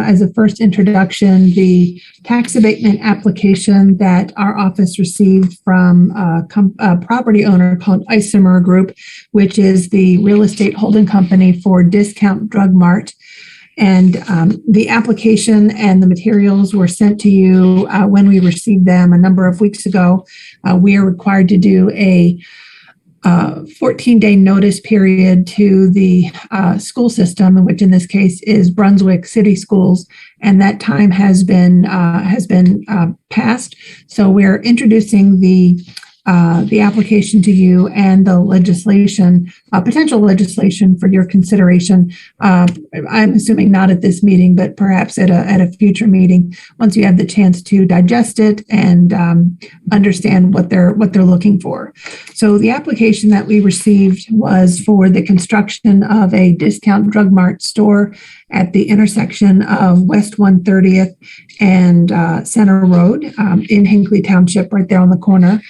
as a first introduction, the tax abatement application that our office received from a property owner called Isomer Group, which is the real estate holding company for Discount Drug Mart. And the application and the materials were sent to you when we received them a number of weeks ago. We are required to do a 14-day notice period to the school system, which in this case is Brunswick City Schools, and that time has been passed. So we're introducing the application to you and the legislation, potential legislation for your consideration. I'm assuming not at this meeting, but perhaps at a future meeting, once you have the chance to digest it and understand what they're looking for. So the application that we received was for the construction of a Discount Drug Mart store at the intersection of West 130th and Center Road in Hinckley Township, right there on the corner.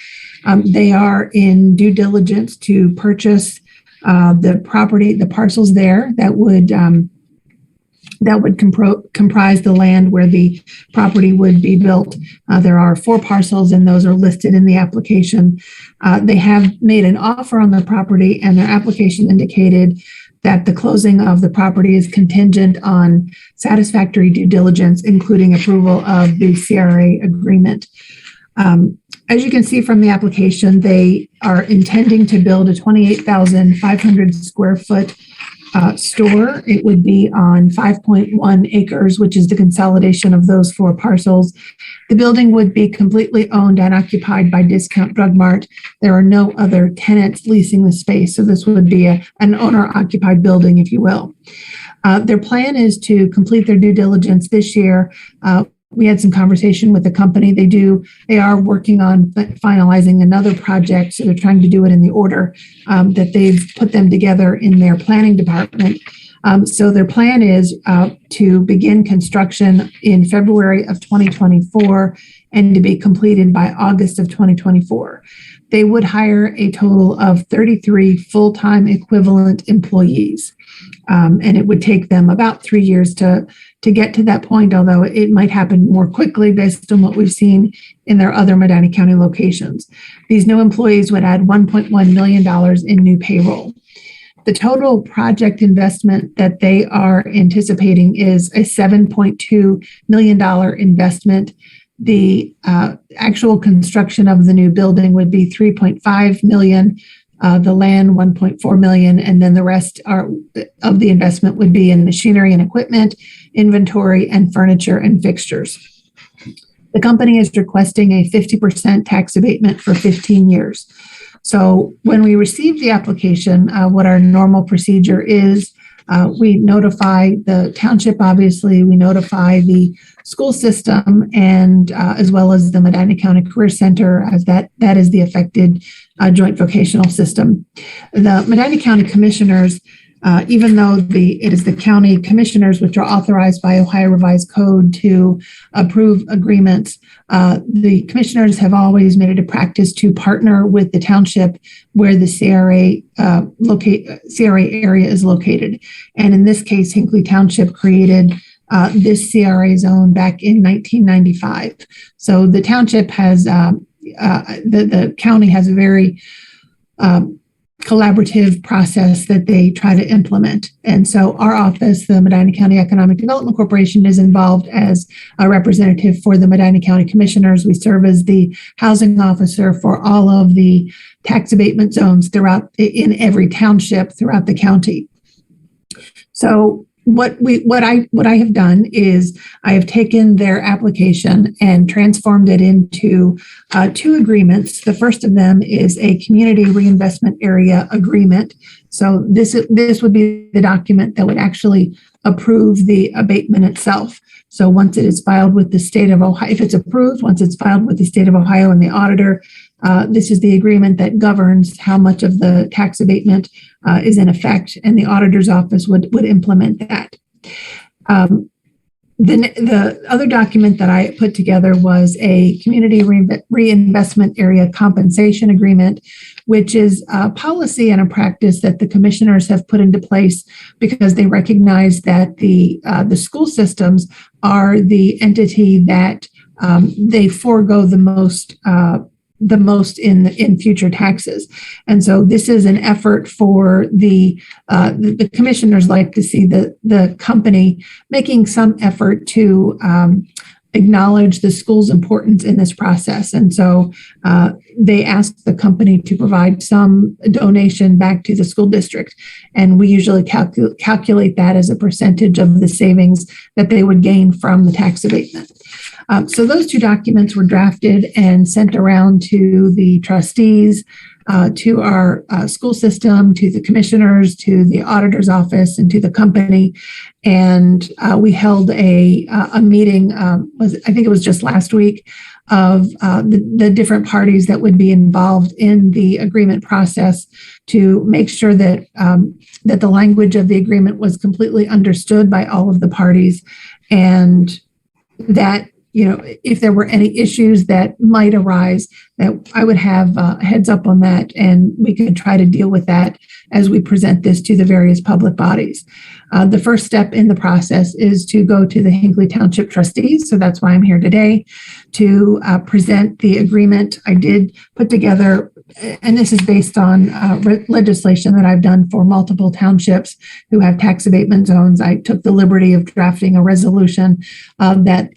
They are in due diligence to purchase the property, the parcels there that would comprise the land where the property would be built. There are 4 parcels, and those are listed in the application. They have made an offer on the property, and their application indicated that the closing of the property is contingent on satisfactory due diligence, including approval of the CRA agreement. As you can see from the application, they are intending to build a 28,500 square foot store. It would be on 5.1 acres, which is the consolidation of those 4 parcels. The building would be completely owned and occupied by Discount Drug Mart. There are no other tenants leasing the space, so this would be an owner-occupied building, if you will. Their plan is to complete their due diligence this year. We had some conversation with the company. They are working on finalizing another project, so they're trying to do it in the order that they've put them together in their planning department. So their plan is to begin construction in February of 2024 and to be completed by August of 2024. They would hire a total of 33 full-time equivalent employees. And it would take them about 3 years to get to that point, although it might happen more quickly based on what we've seen in their other Medina County locations. These new employees would add $1.1 million in new payroll. The total project investment that they are anticipating is a $7.2 million investment. The actual construction of the new building would be $3.5 million. The land, $1.4 million, and then the rest of the investment would be in machinery and equipment, inventory, and furniture and fixtures. The company is requesting a 50% tax abatement for 15 years. So when we receive the application, what our normal procedure is, we notify the township, obviously, we notify the school system, and as well as the Medina County Career Center, as that is the affected joint vocational system. The Medina County Commissioners, even though it is the county commissioners which are authorized by Ohio Revised Code to approve agreements, the commissioners have always made it a practice to partner with the township where the CRA area is located. And in this case, Hinckley Township created this CRA zone back in 1995. So the township has, the county has a very collaborative process that they try to implement. And so our office, the Medina County Economic Development Corporation, is involved as a representative for the Medina County Commissioners. We serve as the housing officer for all of the tax abatement zones in every township throughout the county. So what I have done is I have taken their application and transformed it into 2 agreements. The first of them is a community reinvestment area agreement. So this would be the document that would actually approve the abatement itself. So once it is filed with the state of Ohio, if it's approved, once it's filed with the state of Ohio and the auditor, this is the agreement that governs how much of the tax abatement is in effect, and the auditor's office would implement that. The other document that I put together was a community reinvestment area compensation agreement, which is a policy and a practice that the commissioners have put into place because they recognize that the school systems are the entity that they forego the most in future taxes. And so this is an effort for the commissioners like to see the company making some effort to acknowledge the school's importance in this process. And so they asked the company to provide some donation back to the school district. And we usually calculate that as a percentage of the savings that they would gain from the tax abatement. So those two documents were drafted and sent around to the trustees, to our school system, to the commissioners, to the auditor's office, and to the company. And we held a meeting, I think it was just last week, of the different parties that would be involved in the agreement process to make sure that that the language of the agreement was completely understood by all of the parties, and that if there were any issues that might arise, that I would have a heads up on that, and we could try to deal with that as we present this to the various public bodies. The first step in the process is to go to the Hinckley Township Trustees. So that's why I'm here today, to present the agreement. I did put together, and this is based on legislation that I've done for multiple townships who have tax abatement zones. I took the liberty of drafting a resolution that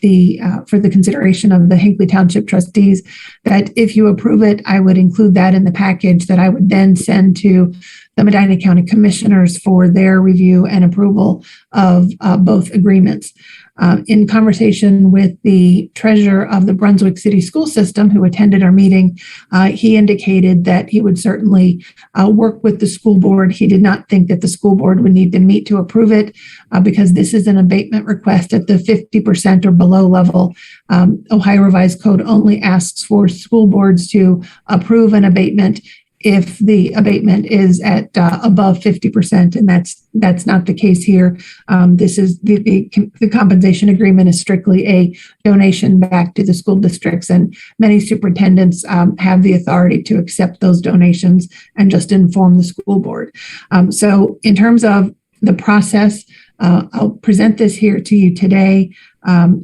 for the consideration of the Hinckley Township Trustees, that if you approve it, I would include that in the package that I would then send to the Medina County Commissioners for their review and approval of both agreements. In conversation with the treasurer of the Brunswick City School System, who attended our meeting, he indicated that he would certainly work with the school board. He did not think that the school board would need to meet to approve it because this is an abatement request at the 50% or below level. Ohio Revised Code only asks for school boards to approve an abatement if the abatement is at above 50%, and that's not the case here. This is the compensation agreement is strictly a donation back to the school districts, and many superintendents have the authority to accept those donations and just inform the school board. So in terms of the process, I'll present this here to you today,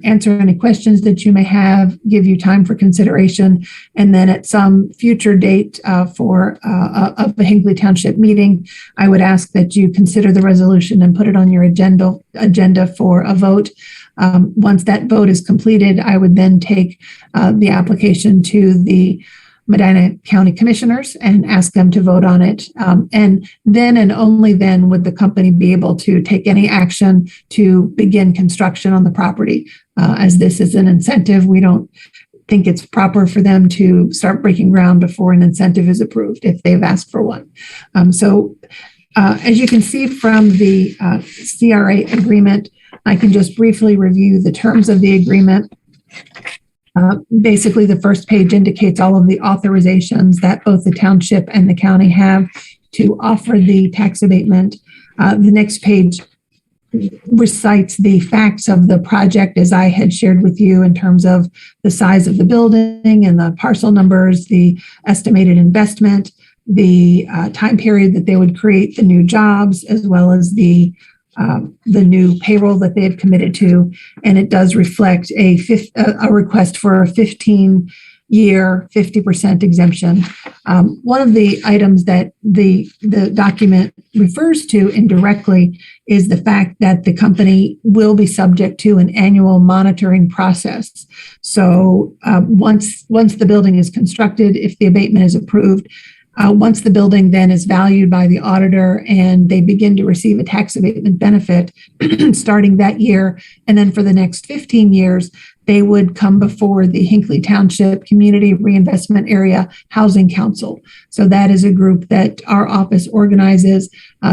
answer any questions that you may have, give you time for consideration, and then at some future date for a Hinckley Township meeting, I would ask that you consider the resolution and put it on your agenda for a vote. Once that vote is completed, I would then take the application to the Medina County Commissioners and ask them to vote on it. And then and only then would the company be able to take any action to begin construction on the property. As this is an incentive, we don't think it's proper for them to start breaking ground before an incentive is approved if they've asked for one. So as you can see from the CRA agreement, I can just briefly review the terms of the agreement. Basically, the first page indicates all of the authorizations that both the township and the county have to offer the tax abatement. The next page recites the facts of the project as I had shared with you in terms of the size of the building and the parcel numbers, the estimated investment, the time period that they would create the new jobs, as well as the new payroll that they have committed to, and it does reflect a request for a 15-year, 50% exemption. One of the items that the document refers to indirectly is the fact that the company will be subject to an annual monitoring process. So once the building is constructed, if the abatement is approved, once the building then is valued by the auditor and they begin to receive a tax abatement benefit starting that year, and then for the next 15 years, they would come before the Hinckley Township Community Reinvestment Area Housing Council. So that is a group that our office organizes,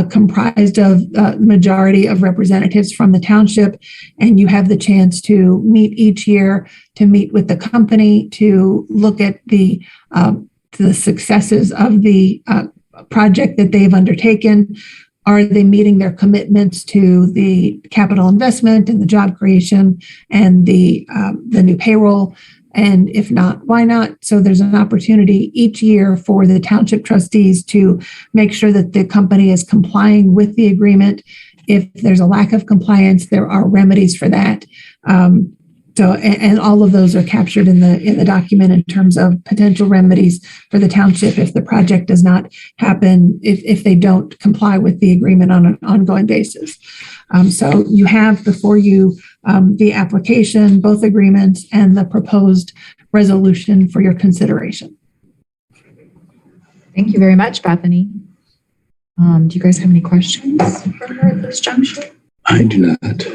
comprised of the majority of representatives from the township, and you have the chance to meet each year, to meet with the company, to look at the successes of the project that they've undertaken. Are they meeting their commitments to the capital investment and the job creation and the new payroll? And if not, why not? So there's an opportunity each year for the township trustees to make sure that the company is complying with the agreement. If there's a lack of compliance, there are remedies for that. And all of those are captured in the document in terms of potential remedies for the township if the project does not happen, if they don't comply with the agreement on an ongoing basis. So you have before you the application, both agreements, and the proposed resolution for your consideration. Thank you very much, Bethany. Do you guys have any questions for her at this juncture? I do not.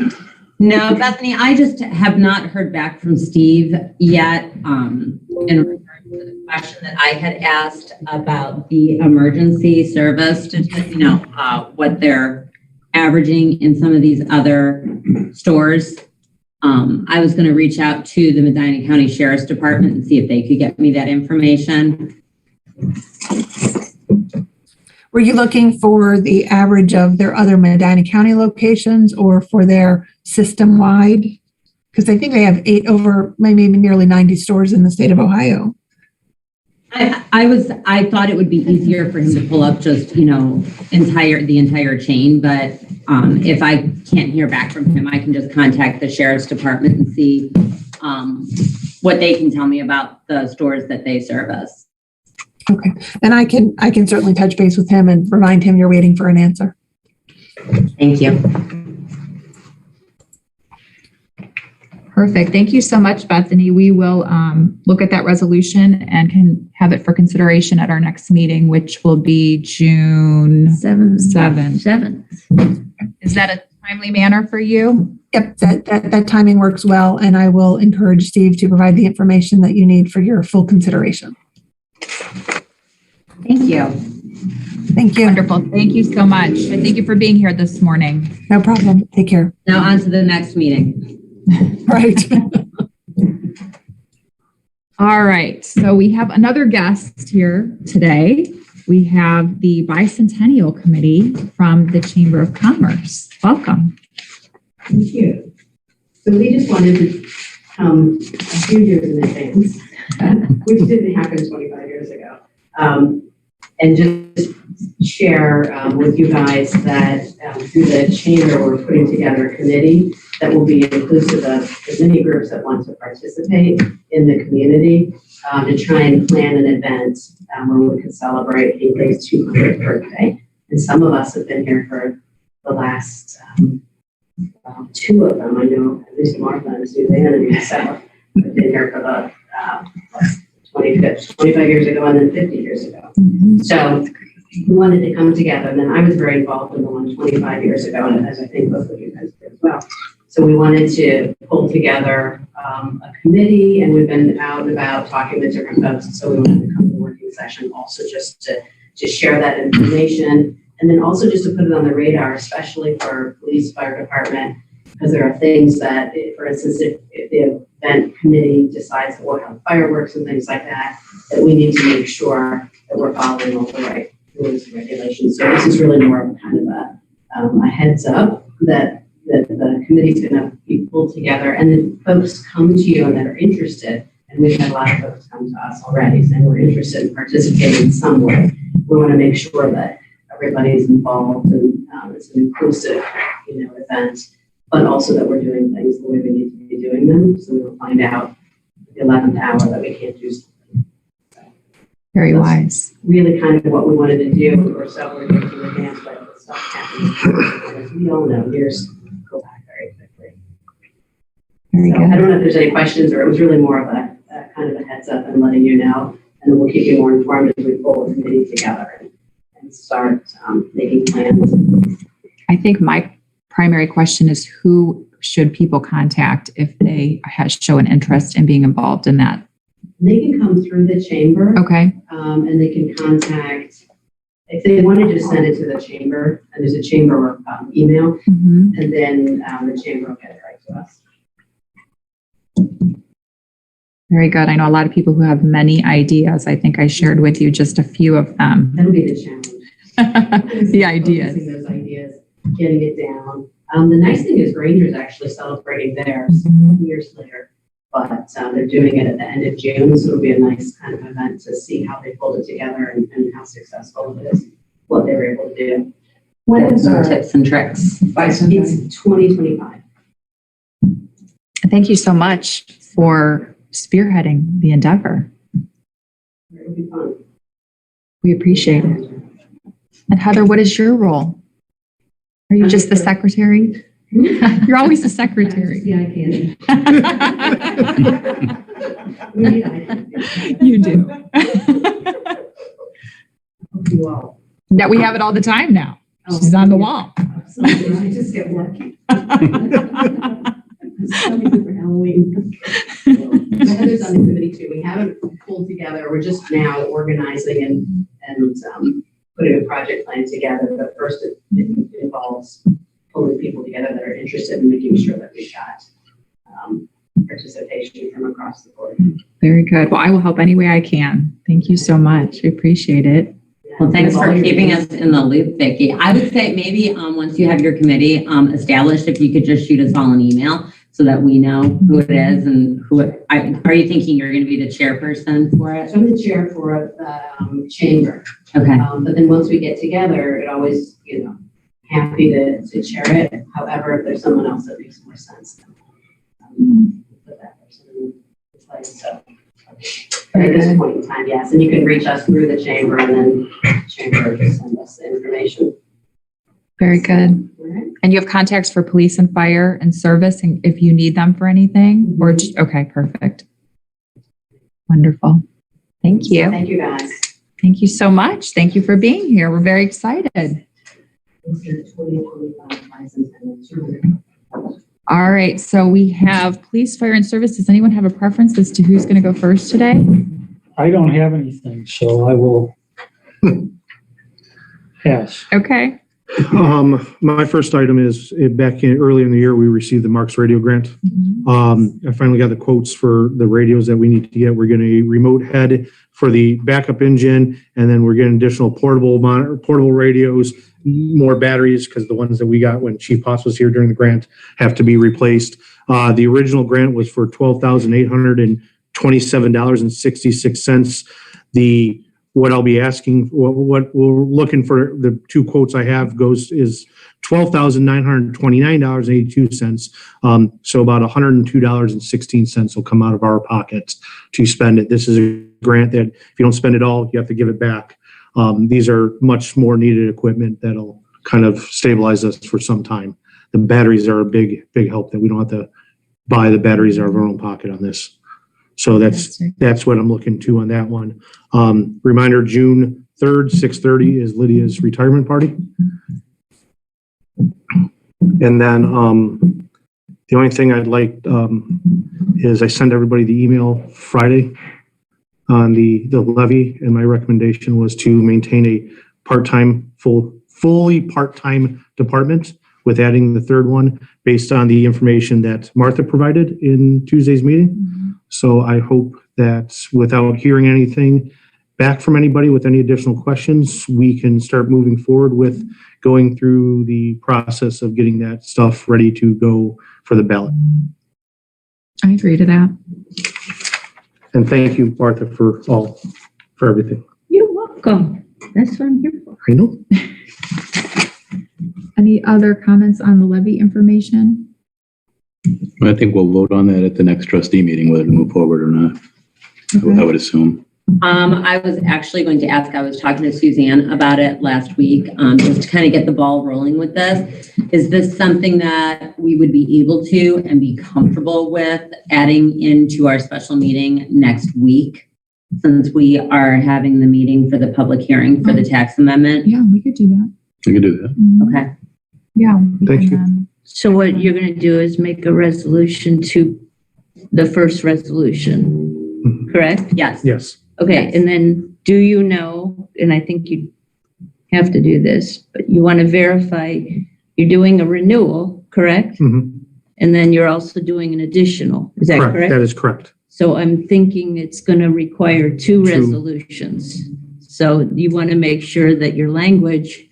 No, Bethany, I just have not heard back from Steve yet in regard to the question that I had asked about the emergency service, to what they're averaging in some of these other stores. I was going to reach out to the Medina County Sheriff's Department and see if they could get me that information. Were you looking for the average of their other Medina County locations or for their system-wide? Because I think they have maybe nearly 90 stores in the state of Ohio. I thought it would be easier for him to pull up just, the entire chain. But if I can't hear back from him, I can just contact the Sheriff's Department and see what they can tell me about the stores that they service. Okay, and I can certainly touch base with him and remind him you're waiting for an answer. Thank you. Perfect. Thank you so much, Bethany. We will look at that resolution and can have it for consideration at our next meeting, which will be June 7th. Is that a timely manner for you? Yep, that timing works well, and I will encourage Steve to provide the information that you need for your full consideration. Thank you. Thank you. Wonderful. Thank you so much. And thank you for being here this morning. No problem. Take care. Now on to the next meeting. Right. All right. So we have another guest here today. We have the Bicentennial Committee from the Chamber of Commerce. Welcome. Thank you. So we just wanted to come a few years in advance, which didn't happen 25 years ago. And just share with you guys that through the chamber, we're putting together a committee that will be inclusive of as many groups that want to participate in the community to try and plan an event where we can celebrate Hinckley's 200th birthday. And some of us have been here for the last two of them. I know at least Martha and Suzanne and myself have been here for the 25 years ago and then 50 years ago. Mm-hmm. So we wanted to come together, and then I was very involved in the one 25 years ago, and as I think both of you guys did as well. So we wanted to pull together a committee, and we've been out and about talking with different folks. So we wanted to come to the working session also just to share that information, and then also just to put it on the radar, especially for police, fire department, because there are things that, for instance, if the event committee decides that we'll have fireworks and things like that, that we need to make sure that we're following all the right rules and regulations. So this is really more of a kind of a heads up that the committee is going to be pulled together, and then folks come to you and that are interested. And we've had a lot of folks come to us already saying we're interested in participating in some way. We want to make sure that everybody's involved and it's an inclusive, event, but also that we're doing things the way we need to be doing them, so we don't find out at the 11th hour that we can't do something. Very wise. Really kind of what we wanted to do, or so we're going to advance, but stuff happens. As we all know, years go back very quickly. Very good. I don't know if there's any questions, or it was really more of a kind of a heads up and letting you know, and then we'll keep you more informed as we pull the committee together and start making plans. I think my primary question is, who should people contact if they show an interest in being involved in that? They can come through the chamber. Okay. And they can contact, if they want to just send it to the chamber, and there's a chamber email, Mm-hmm. and then the chamber will get it right to us. Very good. I know a lot of people who have many ideas. I think I shared with you just a few of them. That'll be the challenge. The ideas. Those ideas getting it down. The nice thing is Granger's actually celebrating theirs years later, but they're doing it at the end of June, so it'll be a nice kind of event to see how they pulled it together and how successful it is, what they were able to do. What is our tips and tricks? It's 2025. Thank you so much for spearheading the endeavor. It'll be fun. We appreciate it. And Heather, what is your role? Are you just the secretary? You're always the secretary. Yeah, I can. You do. You all. That we have it all the time now. She's on the wall. I just get lucky. For Halloween. Heather's on the committee too. We haven't pulled together. We're just now organizing and putting a project plan together. But first, it involves pulling people together that are interested in making sure that we've got participation from across the board. Very good. Well, I will help any way I can. Thank you so much. We appreciate it. Well, thanks for keeping us in the loop, Vicki. I would say maybe once you have your committee established, if you could just shoot us all an email so that we know who it is and are you thinking you're going to be the chairperson for it? So I'm the chair for the chamber. Okay. But then once we get together, it always, happy to chair it. However, if there's someone else that makes more sense, then put that person in place. So at this point in time, yes. And you can reach us through the chamber and then the chamber can send us the information. Very good. All right. And you have contacts for police and fire and service and if you need them for anything or okay, perfect. Wonderful. Thank you. Thank you, guys. Thank you so much. Thank you for being here. We're very excited. All right. So we have police, fire, and service. Does anyone have a preference as to who's going to go first today? I don't have anything, so I will pass. Okay. My first item is back early in the year, we received the Marx radio grant. I finally got the quotes for the radios that we need to get. We're getting a remote head for the backup engine, and then we're getting additional portable radios, more batteries, because the ones that we got when Chief Potts was here during the grant have to be replaced. The original grant was for $12,827.66. What I'll be asking, what we're looking for, the two quotes I have is $12,929.82. So about $102.16 will come out of our pockets to spend it. This is a grant that if you don't spend it all, you have to give it back. These are much more needed equipment that'll kind of stabilize us for some time. The batteries are a big help that we don't have to buy the batteries out of our own pocket on this. So that's what I'm looking to on that one. Reminder, June 3rd, 6:30 is Lydia's retirement party. And then the only thing I'd like is I sent everybody the email Friday on the levy, and my recommendation was to maintain a part-time, fully part-time department with adding the third one based on the information that Martha provided in Tuesday's meeting. So I hope that without hearing anything back from anybody with any additional questions, we can start moving forward with going through the process of getting that stuff ready to go for the ballot. I agree to that. And thank you, Martha, for everything. You're welcome. That's what I'm here for. I know. Any other comments on the levy information? I think we'll vote on that at the next trustee meeting, whether to move forward or not. Okay. I would assume. I was actually going to ask, I was talking to Suzanne about it last week, just to kind of get the ball rolling with this. Is this something that we would be able to and be comfortable with adding into our special meeting next week? Since we are having the meeting for the public hearing for the tax amendment? Yeah, we could do that. We can do that. Okay. Yeah. Thank you. So what you're going to do is make a resolution to the first resolution, correct? Yes. Yes. Okay, and then do you know, and I think you have to do this, but you want to verify you're doing a renewal, correct? Mm-hmm. And then you're also doing an additional, is that correct? That is correct. So I'm thinking it's going to require two Two. resolutions. So you want to make sure that your language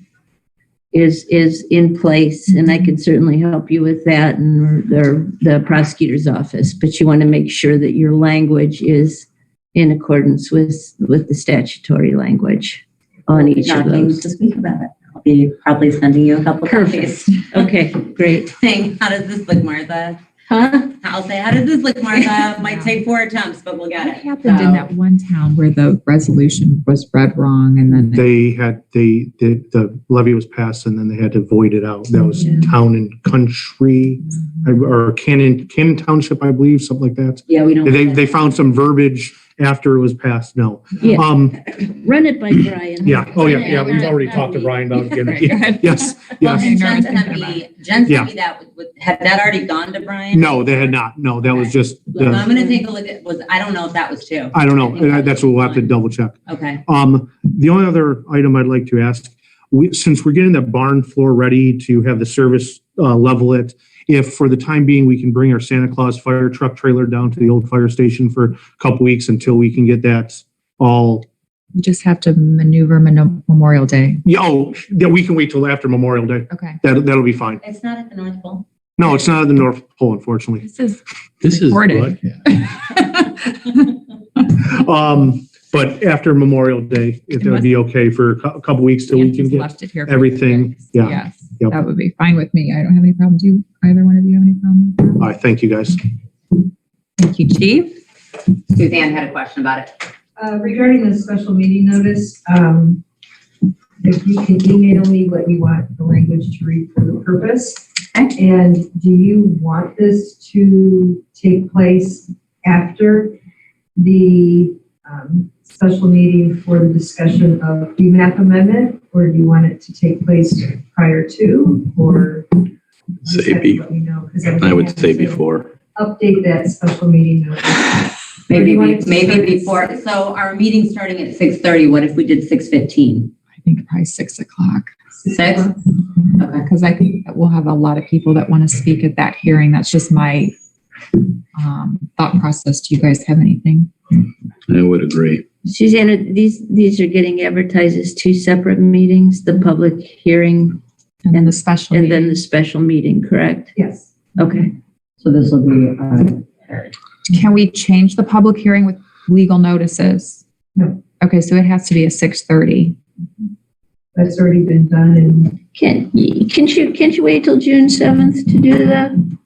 is in place, and I can certainly help you with that and the prosecutor's office, but you want to make sure that your language is in accordance with the statutory language on each of Nothing those. to speak about it. I'll be probably sending you a couple copies. Okay, great. Saying, how does this look, Martha? Huh? I'll say, how does this look, Martha? Might take 4 attempts, but we'll get What it. happened in that one town where the resolution was read wrong and then? The levy was passed and then they had to void it out. That was Yeah. Town and Country, or Cannon Township, I believe, something like that. Yeah, we don't. They found some verbiage after it was passed. No. Yeah. Run it by Brian. Yeah. Oh, yeah. We've already talked to Brian about getting Okay, go ahead. it. Yes. Well, Yes. and Jen nervous sent thinking about me, Jen Yeah. sent me that, had that already gone to Brian? No, they had not. No, that was just, Look, I'm gonna take a look at, I don't know if that was two. I don't know. And that's what we'll have to double check. Okay. The only other item I'd like to ask, since we're getting the barn floor ready to have the service level it, if for the time being, we can bring our Santa Claus fire truck trailer down to the old fire station for a couple weeks until we can get that all. You just have to maneuver Memorial Day. Yeah, we can wait till after Memorial Day. Okay. That'll be fine. It's not at the North Pole. No, it's not at the North Pole, unfortunately. This is recorded. But after Memorial Day, if that would be okay for a couple weeks till we can Anthony's get left it here for everything. you guys. Yeah. Yes, Yep. that would be fine with me. I don't have any problems. Do either one of you have any problem with that? All right, thank you, guys. Thank you, Chief. Suzanne had a question about it. Regarding the special meeting notice, if you can email me what you want the language to read for the purpose. And do you want this to take place after the special meeting for the discussion of the map amendment? Or do you want it to take place prior to, or? just Say have to let me know, 'cause I would have say to before. Update that special meeting notice. Or do you want it to start Maybe at before, 6? so our meeting's starting at 6:30. What if we did 6:15? I think probably 6 o'clock. 6? Okay. Because I think that we'll have a lot of people that want to speak at that hearing. That's just my thought process. Do you guys have anything? I would agree. Susanna, these are getting advertised as 2 separate meetings, the public hearing And then the special and then meeting. the special meeting, correct? Yes. Okay. So this will be, Can we change the public hearing with legal notices? No. Okay, so it has to be a 6:30. That's already been done, and Can't you wait till June 7th to do the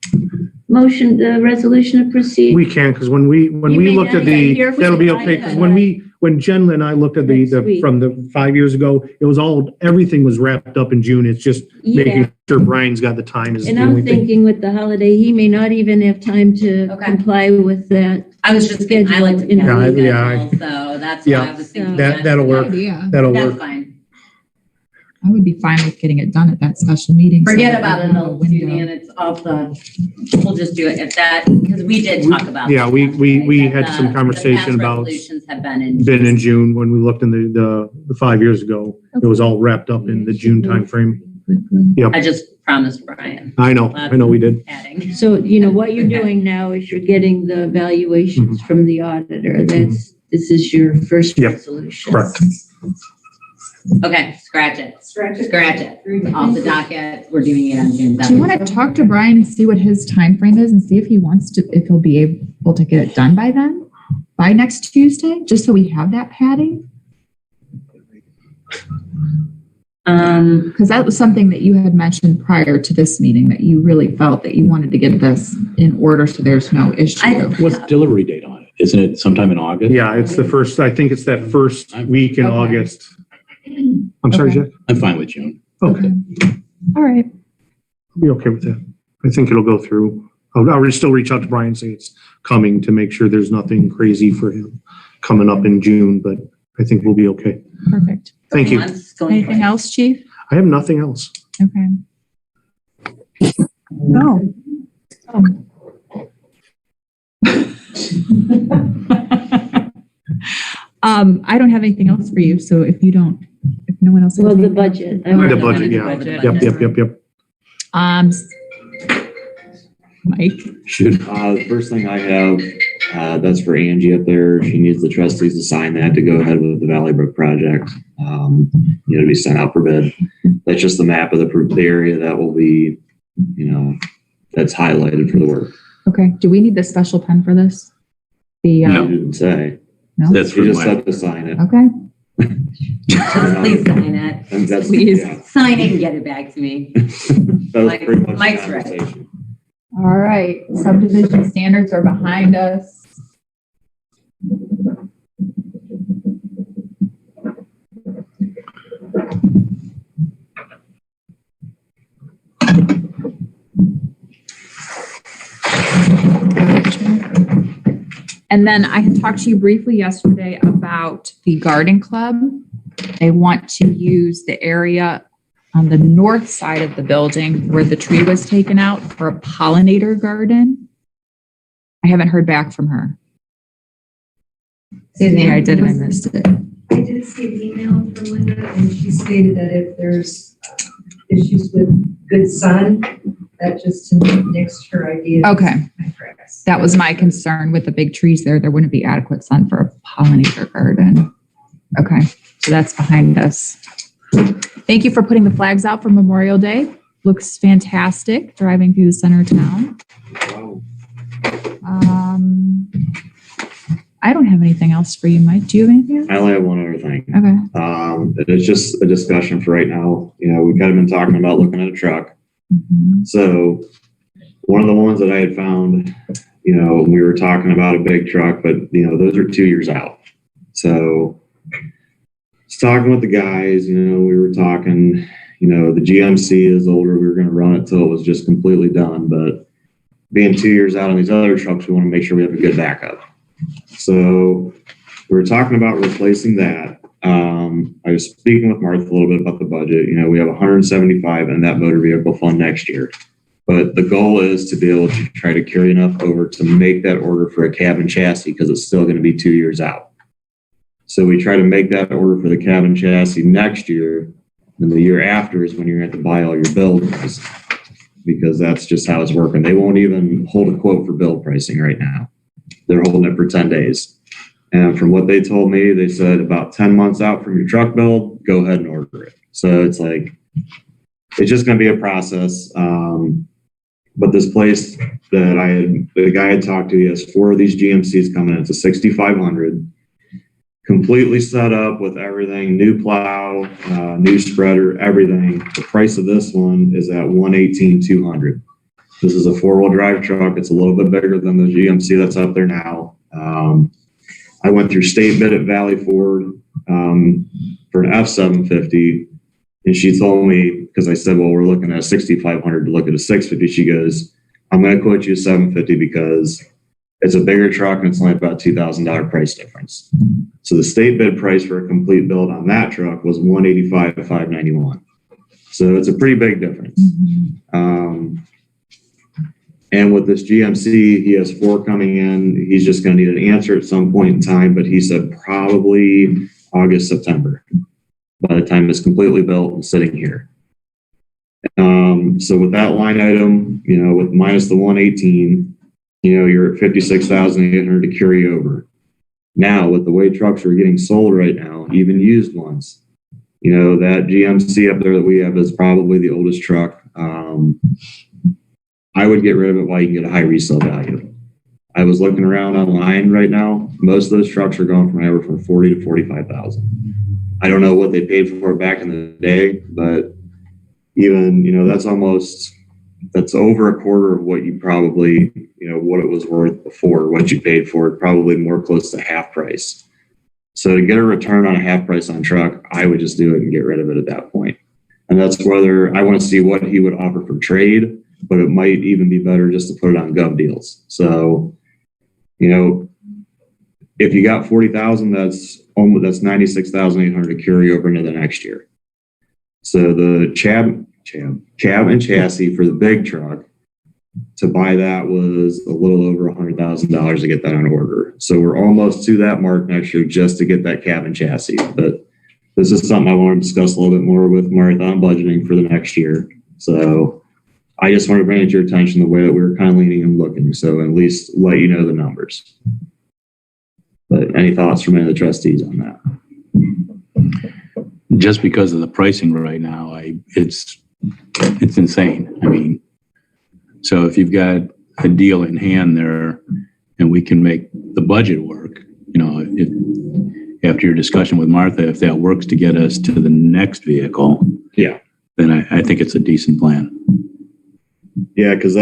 motion, the resolution of procedure? We can, because when we may looked not at get here for that'll be the okay, because final. when Jen and I looked at Next week. from the 5 years ago, it was everything was wrapped up in June. It's just Yeah, making sure Brian's got the time is and the I'm only thing. thinking with the holiday, he may not even have time to Okay. comply with that. I was just thinking, I like to Yeah, follow the yeah, schedule, so that's why Yeah. I was thinking. That'll work. Idea. That'll That's work. fine. I would be fine with getting it done at that special meeting. so Forget that about we it, have a though, window. Suzanne, it's off we'll just do it if that, because we did talk about. Yeah, this we yesterday, had that some the conversation past about resolutions have been in. been in June when we looked in the 5 years ago. It was all wrapped up in the June timeframe. I just promised Brian. I know we did. Adding. So, what you're doing now is you're getting the evaluations from the auditor. This is your first Yep, resolution. correct. Okay, scratch it. scratch it. Scratch it. Off the docket. We're doing it on June Do you 7th. want to talk to Brian and see what his time frame is and see if he'll be able to get it done by then? By next Tuesday, just so we have that padding? Because that was something that you had mentioned prior to this meeting, that you really felt that you wanted to get this in order so there's no issue. What's the delivery date on it? Isn't it sometime in August? Yeah, I think it's that first week in Okay. August. I'm sorry, Okay. Jack? I'm fine with June. Okay, All right. I'll be okay with that. I think it'll go through. I'll still reach out to Brian and say it's coming to make sure there's nothing crazy for him coming up in June, but I think we'll be okay. Perfect. Thank you. Anything else, Chief? I have nothing else. Okay. No. I don't have anything else for you, so if no one else. has Well, the anything else- budget. The budget, yeah. Yep. Um, Mike, Should, The first thing I have That's for Angie up there. She needs the trustees to sign that to go ahead with the Valley Brook project, to be sent out for bid. That's just the map of the area that will be, that's highlighted for the work. Okay. Do we need the special pen for this? No. She didn't say. No? That's She for just my, said to sign it. Okay. Just please sign it. And that's, Please. yeah. Sign it and get it back to me. That was pretty much the Mike's right. conversation. All right. Subdivision standards are behind us. And then I had talked to you briefly yesterday about the garden club. They want to use the area on the north side of the building where the tree was taken out for a pollinator garden. I haven't heard back from her. Maybe I did and I missed it. I did see an email from Linda, and she stated that if there's issues with good sun, that just nixed her idea. Okay. That was my concern with the big trees there. There wouldn't be adequate sun for a pollinator garden. Okay, so that's behind us. Thank you for putting the flags out for Memorial Day. Looks fantastic driving through the center of town. I don't have anything else for you, Mike. Do you have anything else? I only have one other thing. Okay. It's just a discussion for right now. We've kind of been talking about looking at a truck. Mhm. So one of the ones that I had found, we were talking about a big truck, but those are 2 years out. So just talking with the guys, we were talking, the GMC is older. We were going to run it till it was just completely done. But being 2 years out on these other trucks, we want to make sure we have a good backup. So we were talking about replacing that. I was speaking with Martha a little bit about the budget. We have 175 in that motor vehicle fund next year. But the goal is to be able to try to carry enough over to make that order for a cab and chassis because it's still going to be 2 years out. So we try to make that order for the cab and chassis next year. And the year after is when you're going to have to buy all your builds because that's just how it's working. They won't even hold a quote for build pricing right now. They're holding it for 10 days. And from what they told me, they said about 10 months out from your truck build, go ahead and order it. So it's like, it's just going to be a process. But this place that the guy I talked to, he has 4 of these GMCs coming in. It's a 6,500, completely set up with everything, new plow, new spreader, everything. The price of this one is at $118,200. This is a 4-wheel drive truck. It's a little bit bigger than the GMC that's up there now. I went through state bid at Valley Ford for an F750, and she told me, because I said, well, we're looking at a 6,500 to look at a 650. She goes, I'm going to quote you a 750 because it's a bigger truck and it's only about $2,000 price difference. So the state bid price for a complete build on that truck was $185,591. So it's a pretty big difference. And with this GMC, he has 4 coming in. He's just going to need an answer at some point in time, but he said probably August, September, by the time it's completely built and sitting here. So with that line item, with minus the 118, you're at 56,800 to carry over. Now, with the way trucks are getting sold right now, even used ones, that GMC up there that we have is probably the oldest truck. I would get rid of it while you can get a high resale value. I was looking around online right now. Most of those trucks are going from anywhere from 40 to 45,000. I don't know what they paid for it back in the day, but even, that's over a quarter of what you probably, what it was worth before, what you paid for it, probably more close to half price. So to get a return on a half price on truck, I would just do it and get rid of it at that point. And that's whether I want to see what he would offer for trade, but it might even be better just to put it on gov deals. So, if you got 40,000, that's 96,800 to carry over into the next year. So the cab and chassis for the big truck, to buy that was a little over $100,000 to get that on order. So we're almost to that mark next year just to get that cab and chassis. But this is something I want to discuss a little bit more with Martha on budgeting for the next year. So I just want to bring it to your attention the way that we were kind of leaning and looking, so at least let you know the numbers. But any thoughts from any of the trustees on that? Just because of the pricing right now, it's insane. I mean, so if you've got a deal in hand there and we can make the budget work, you know, after your discussion with Martha, if that works to get us to the next vehicle, Yeah. then I think it's a decent plan. Yeah, because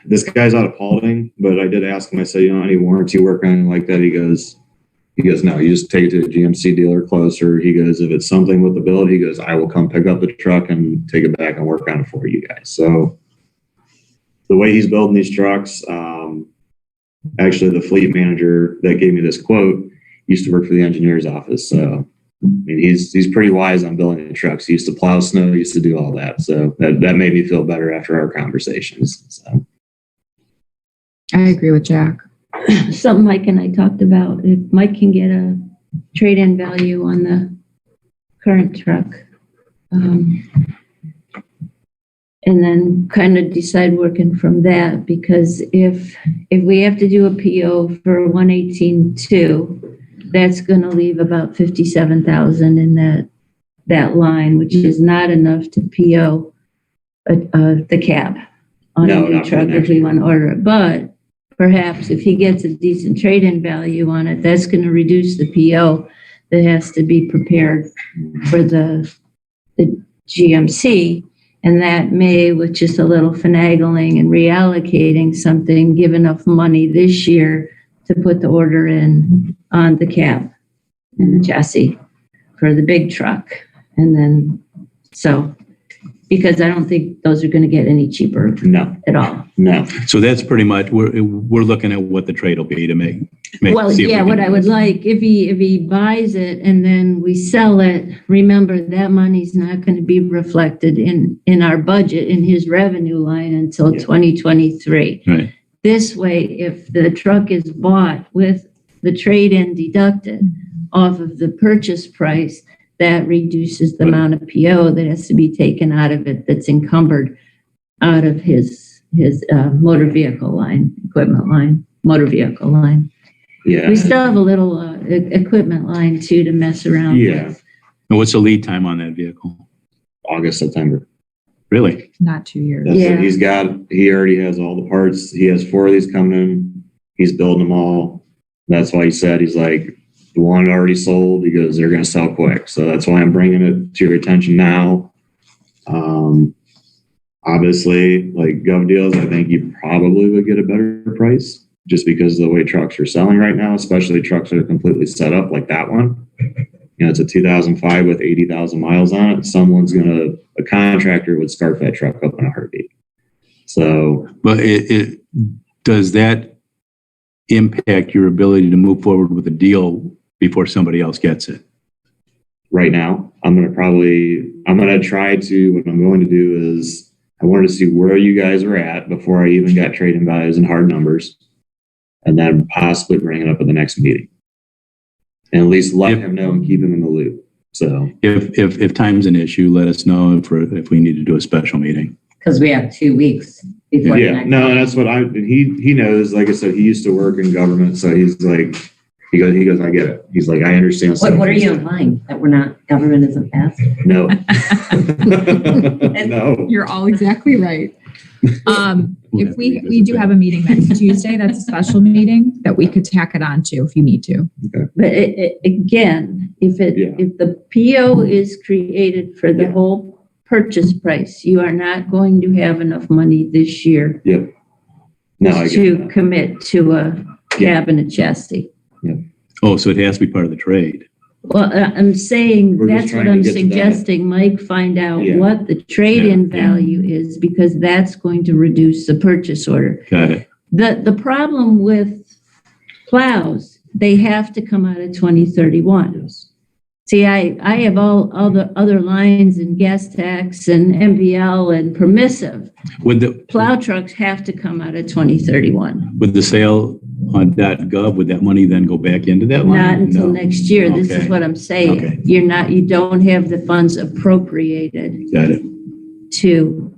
this guy's out of Paulding, but I did ask him, I said, you know, any warranty work or anything like that? He goes, no, you just take it to a GMC dealer closer. He goes, if it's something with the build, he goes, I will come pick up the truck and take it back and work on it for you guys. So the way he's building these trucks, actually the fleet manager that gave me this quote used to work for the engineer's office. So I mean, he's pretty wise on building the trucks. He used to plow snow, he used to do all that. So that made me feel better after our conversations. So I agree with Jack. Something Mike and I talked about, if Mike can get a trade-in value on the current truck, and then kind of decide working from that, because if we have to do a PO for 118.2, that's going to leave about 57,000 in that line, which is not enough to PO the cab on a new truck if we want to order it. But perhaps if he gets a decent trade-in value on it, that's going to reduce the PO that has to be prepared for the GMC. And that may, with just a little finagling and reallocating something, give enough money this year to put the order in on the cab and the chassis for the big truck. And then, so, because I don't think those are going to get any cheaper at all. No. So that's pretty much, we're looking at what the trade will be to make. Well, yeah, what I would like, if he buys it and then we sell it, remember that money's not going to be reflected in our budget, in his revenue line until 2023. Right. This way, if the truck is bought with the trade-in deducted off of the purchase price, that reduces the amount of PO that has to be taken out of it, that's encumbered out of his motor vehicle line, motor vehicle line. Yeah. We still have a little equipment line too to mess around with. And what's the lead time on that vehicle? August, September. Really? Not 2 years. That's Yeah. what he already has all the parts. He has 4 of these coming in. He's building them all. That's why he said, he's like, the one already sold, he goes, they're going to sell quick. So that's why I'm bringing it to your attention now. Obviously, like Gov Deals, I think you probably would get a better price just because of the way trucks are selling right now, especially trucks that are completely set up like that one. You know, it's a 2005 with 80,000 miles on it. A contractor would scarf that truck up in a heartbeat. So, But does that impact your ability to move forward with a deal before somebody else gets it? right now, what I'm going to do is I wanted to see where you guys were at before I even got trading values and hard numbers, and then possibly bring it up at the next meeting. And at least let him know and keep him in the loop. So if time's an issue, let us know if we need to do a special meeting. Because we have 2 weeks before the next. No, that's what he knows. Like I said, he used to work in government, so he's like, he goes, I get it. He's like, I understand. What are you implying? That government isn't fast? No. No. You're all exactly right. If we do have a meeting next Tuesday, that's a special meeting that we could tack it on to if you need to. Okay. But again, if the PO is created for the whole purchase price, you are not going to have enough money this year to commit to a cab and a chassis. Yeah. Oh, so it has to be part of the trade. Well, I'm saying We're just that's what trying to I'm get to that. suggesting. Mike find out what the trade-in Yeah. value is, because that's going to reduce the purchase order. Got it. The problem with plows, they have to come out of 2031. See, I have all the other lines in gas tax and MVL and permissive. Would the Plow trucks have to come out of 2031. With the sale on .gov, would that money then go back into that line? Not until No. next year. This Okay. is what I'm saying. Okay. You don't have the funds appropriated Got it. to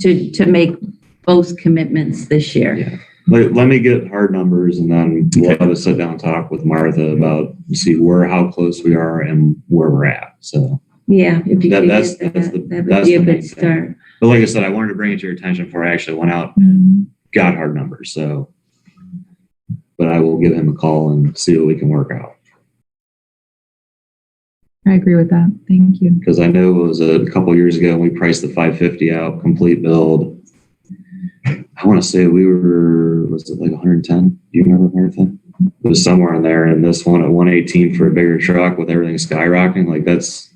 to make both commitments this year. Yeah. Let me get hard numbers and then we'll have a sit down talk with Martha about see how close we are and where we're at. So Yeah, if you could that's get the- that, that would that's be a the main good thing. start. But like I said, I wanted to bring it to your attention before I actually went out, got hard numbers. So, but I will give him a call and see what we can work out. I agree with that. Thank you. Because I know it was a couple years ago, we priced the 550 out, complete build. I want to say was it like 110? Do you remember, Martha? It was somewhere in there. And this one at 118 for a bigger truck with everything skyrocketing, like that's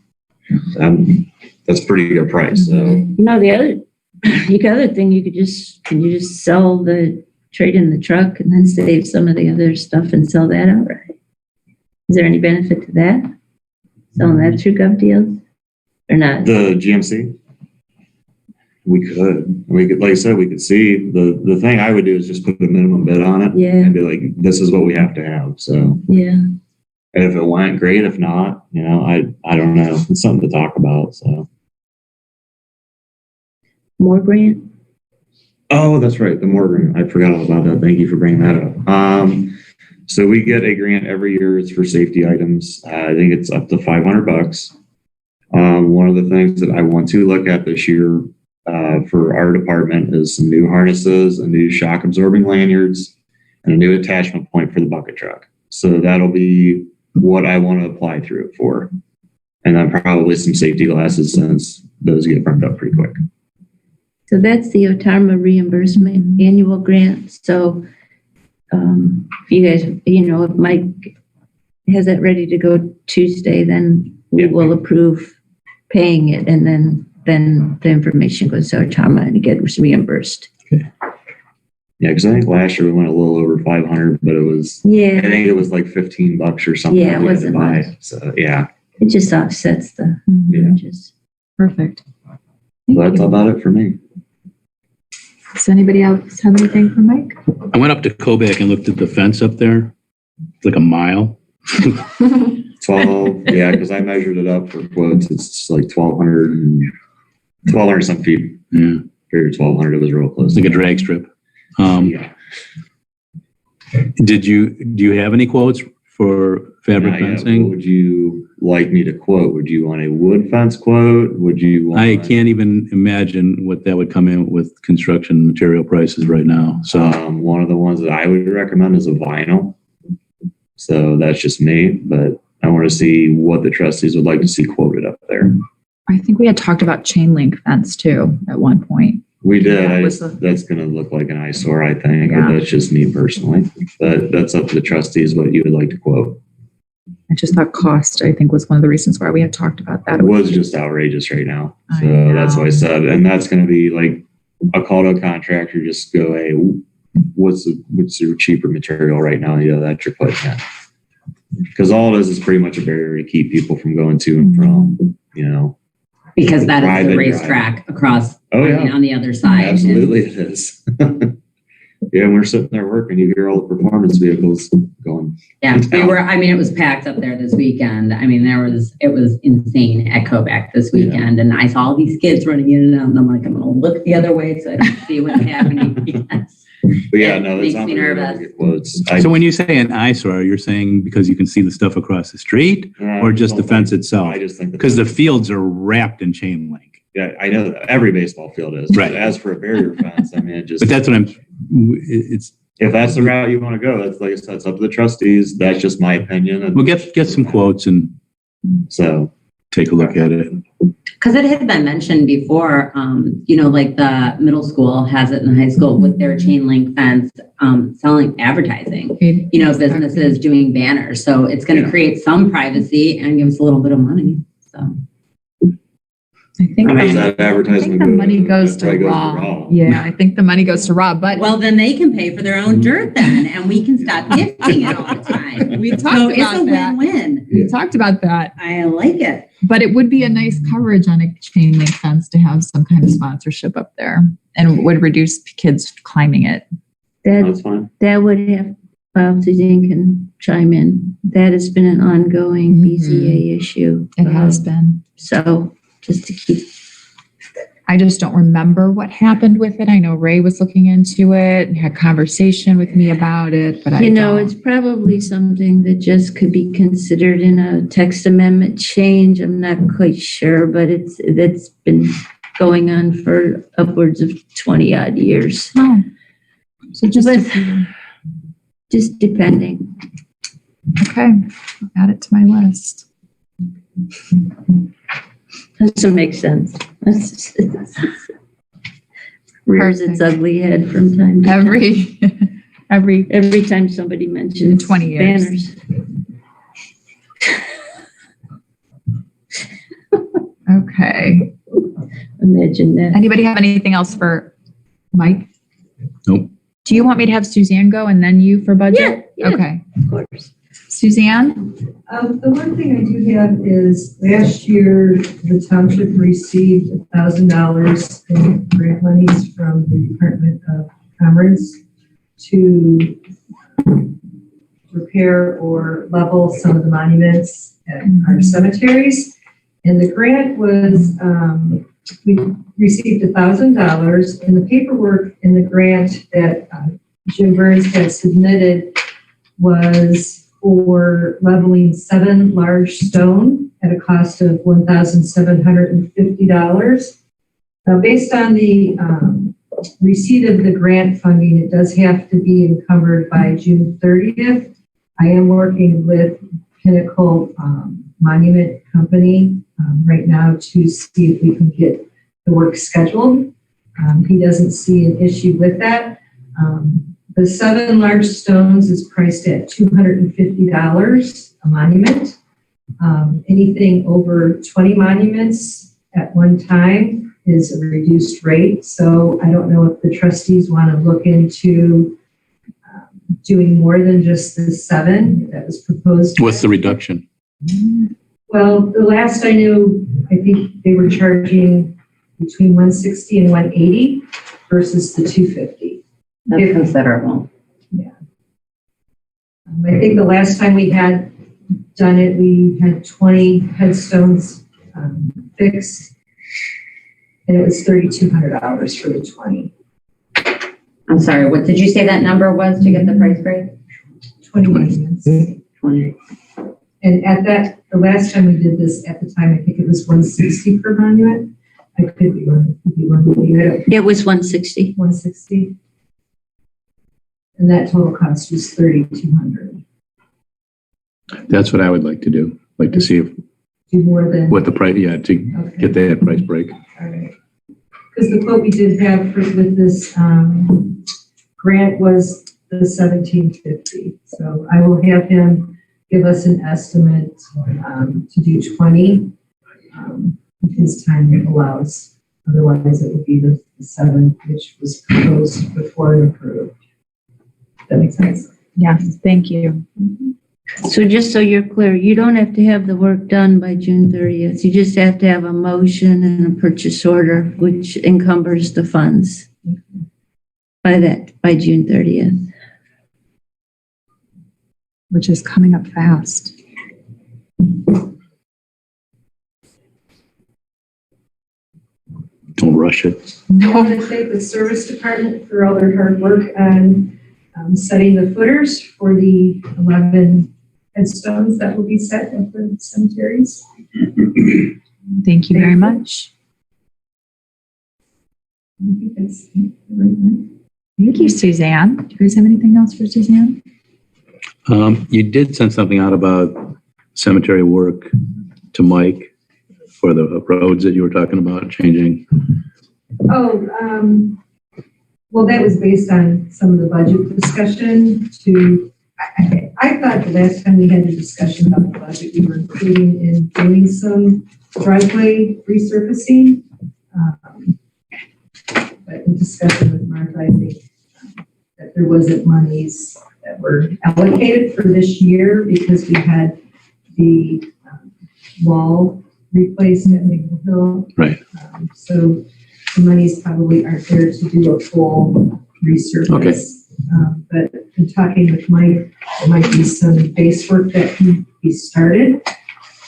pretty good price. So The other thing you could can you just sell trade in the truck and then save some of the other stuff and sell that outright? Is there any benefit to that? Selling that through gov deals or not? the GMC, we could, like I said, we could see the thing I would do is just put a minimum bid on it Yeah, and be like, this is what we have to have. So yeah. and if it went great, if not, I don't know. It's something to talk about. So. More grant? Oh, that's right. The Morgan. I forgot all about that. Thank you for bringing that up. So we get a grant every year. It's for safety items. I think it's up to $500. One of the things that I want to look at this year for our department is some new harnesses, a new shock absorbing lanyards, and a new attachment point for the bucket truck. So that'll be what I want to apply through it for. And then probably some safety glasses since those get burned up pretty quick. So that's the OTARMA reimbursement annual grant. So if you guys, if Mike has that ready to go Tuesday, then we will approve paying it. And then the information goes to OTARMA and it gets reimbursed. Yeah, because I think last year we went a little over 500, but I think it was like $15 or something. Yeah, it wasn't much. So yeah, It just offsets the changes. Perfect. well, that's about it for me. Does anybody else have anything for Mike? I went up to Kobeck and looked at the fence up there. It's like a mile. 12, yeah, because I measured it up for quotes. It's like 1,200 some feet. Yeah. Figured 1,200, it was real close. It's like a drag strip. Yeah. Do you have any quotes for fabric Not yet. fencing? What would you like me to quote? Would you want a wood fence quote? Would you want? I can't even imagine what that would come in with construction material prices right now. So One of the ones that I would recommend is a vinyl. So that's just me, but I want to see what the trustees would like to see quoted up there. I think we had talked about chain link fence too at one point. We did. Yeah, That's going to look like an eyesore, I think. Yeah. That's just me personally. But that's up to the trustees what you would like to quote. I just thought cost, I think, was one of the reasons why we had talked about that. It was just outrageous right now. I So that's know. why I said, and that's going to be like a call to a contractor, just go, hey, what's your cheaper material right now? That you're putting in. Because all it is pretty much a barrier to keep people from going to and from, Because that is Private the drive. racetrack across, Oh, yeah. on the other side. Absolutely it is. Yeah, and we're sitting there working, you hear all the performance vehicles going. Yeah, it was packed up there this weekend. It was insane at Kobeck this weekend. And I saw all these kids running in and out and I'm like, I'm going to look the other way so I can see what's happening. Yes. But yeah, It no, makes that's not me nervous. quotes. so when you say an eyesore, you're saying because you can see the stuff across the street or just the fence itself? I just think Because the fields are wrapped in chain link. Yeah, I know that every baseball field is. Right. But as for a barrier fence, it just. But that's what it's. If that's the route you want to go, that's like I said, it's up to the trustees. That's just my opinion. And We'll get some quotes and so take a look at it. Because it had been mentioned before, like the middle school has it in the high school with their chain link fence, selling advertising, businesses doing banners. So it's going to create some privacy and give us a little bit of money. So. I think that advertisement the money goes to probably Raw. Yeah, I think the money goes to Raw, but Well, then they can pay for their own dirt then, and we can stop gifting it all the time. we So talked it's about a that. win-win. We talked about that, I like it. but it would be a nice coverage on a chain link fence to have some kind of sponsorship up there, and would reduce kids climbing it. That's fine. That would have, Suzanne can chime in. That has been an ongoing BZA issue. It has been. So just to keep I just don't remember what happened with it. I know Ray was looking into it and had conversation with me about it, but I You know, don't. it's probably something that just could be considered in a text amendment change. I'm not quite sure, but that's been going on for upwards of 20 odd years. Oh. So just, Just depending. okay, I'll add it to my list. Doesn't make sense. Rears its ugly head from time to time. Every time somebody mentions 20 years. banners. Okay. Imagine that. Anybody have anything else for Mike? Nope. Do you want me to have Suzanne go and then you for budget? Yeah, Okay. of course. Suzanne? The one thing I do have is last year, the township received $1,000 in grant monies from the Department of Commerce to repair or level some of the monuments at our cemeteries. And the grant was, we received $1,000, and the paperwork in the grant that Jim Burns had submitted was for leveling 7 large stone at a cost of $1,750. Now, based on the receipt of the grant funding, it does have to be encumbered by June 30th. I am working with Pinnacle Monument Company right now to see if we can get the work scheduled. He doesn't see an issue with that. The 7 large stones is priced at $250 a monument. Anything over 20 monuments at one time is a reduced rate. So I don't know if the trustees want to look into doing more than just the 7 that was proposed. What's the reduction? Well, the last I knew, I think they were charging between $160 and $180 versus the $250. That's considerable. Yeah. I think the last time we had done it, we had 20 headstones fixed, and it was $3,200 for the 20. I'm sorry, what did you say that number was to get the price break? 20 monuments. 20. And at that, the last time we did this, at the time, I think it was $160 per monument. I could be wrong. It could be $180. It was 160. $160. And that total cost was $3,200. That's what I would like to do. Like to see if, Do more than. what the price, to Okay. get that price break. All right. Because the quote we did have with this grant was the $1,750. So I will have him give us an estimate to do 20 if his time allows. Otherwise, it would be the 7, which was proposed before and approved. That makes sense? Yes, thank you. So just so you're clear, you don't have to have the work done by June 30th. You just have to have a motion and a purchase order, which encumbers the funds by June 30th. Which is coming up fast. Don't rush it. I want to thank the service department for all their hard work on setting the footers for the 11 headstones that will be set at the cemeteries. Thank you very much. I think that's the right one. Thank you, Suzanne. Do you guys have anything else for Suzanne? You did send something out about cemetery work to Mike for the roads that you were talking about changing. Oh, well, that was based on some of the budget discussion I thought the last time we had a discussion about the budget, we were including in doing some driveway resurfacing. But in discussion with Martha, I think that there wasn't monies that were allocated for this year because we had the wall replaced at Maple Hill. Right. So the monies probably aren't there to do a full resurface. Okay. But in talking with Mike, there might be some base work that can be started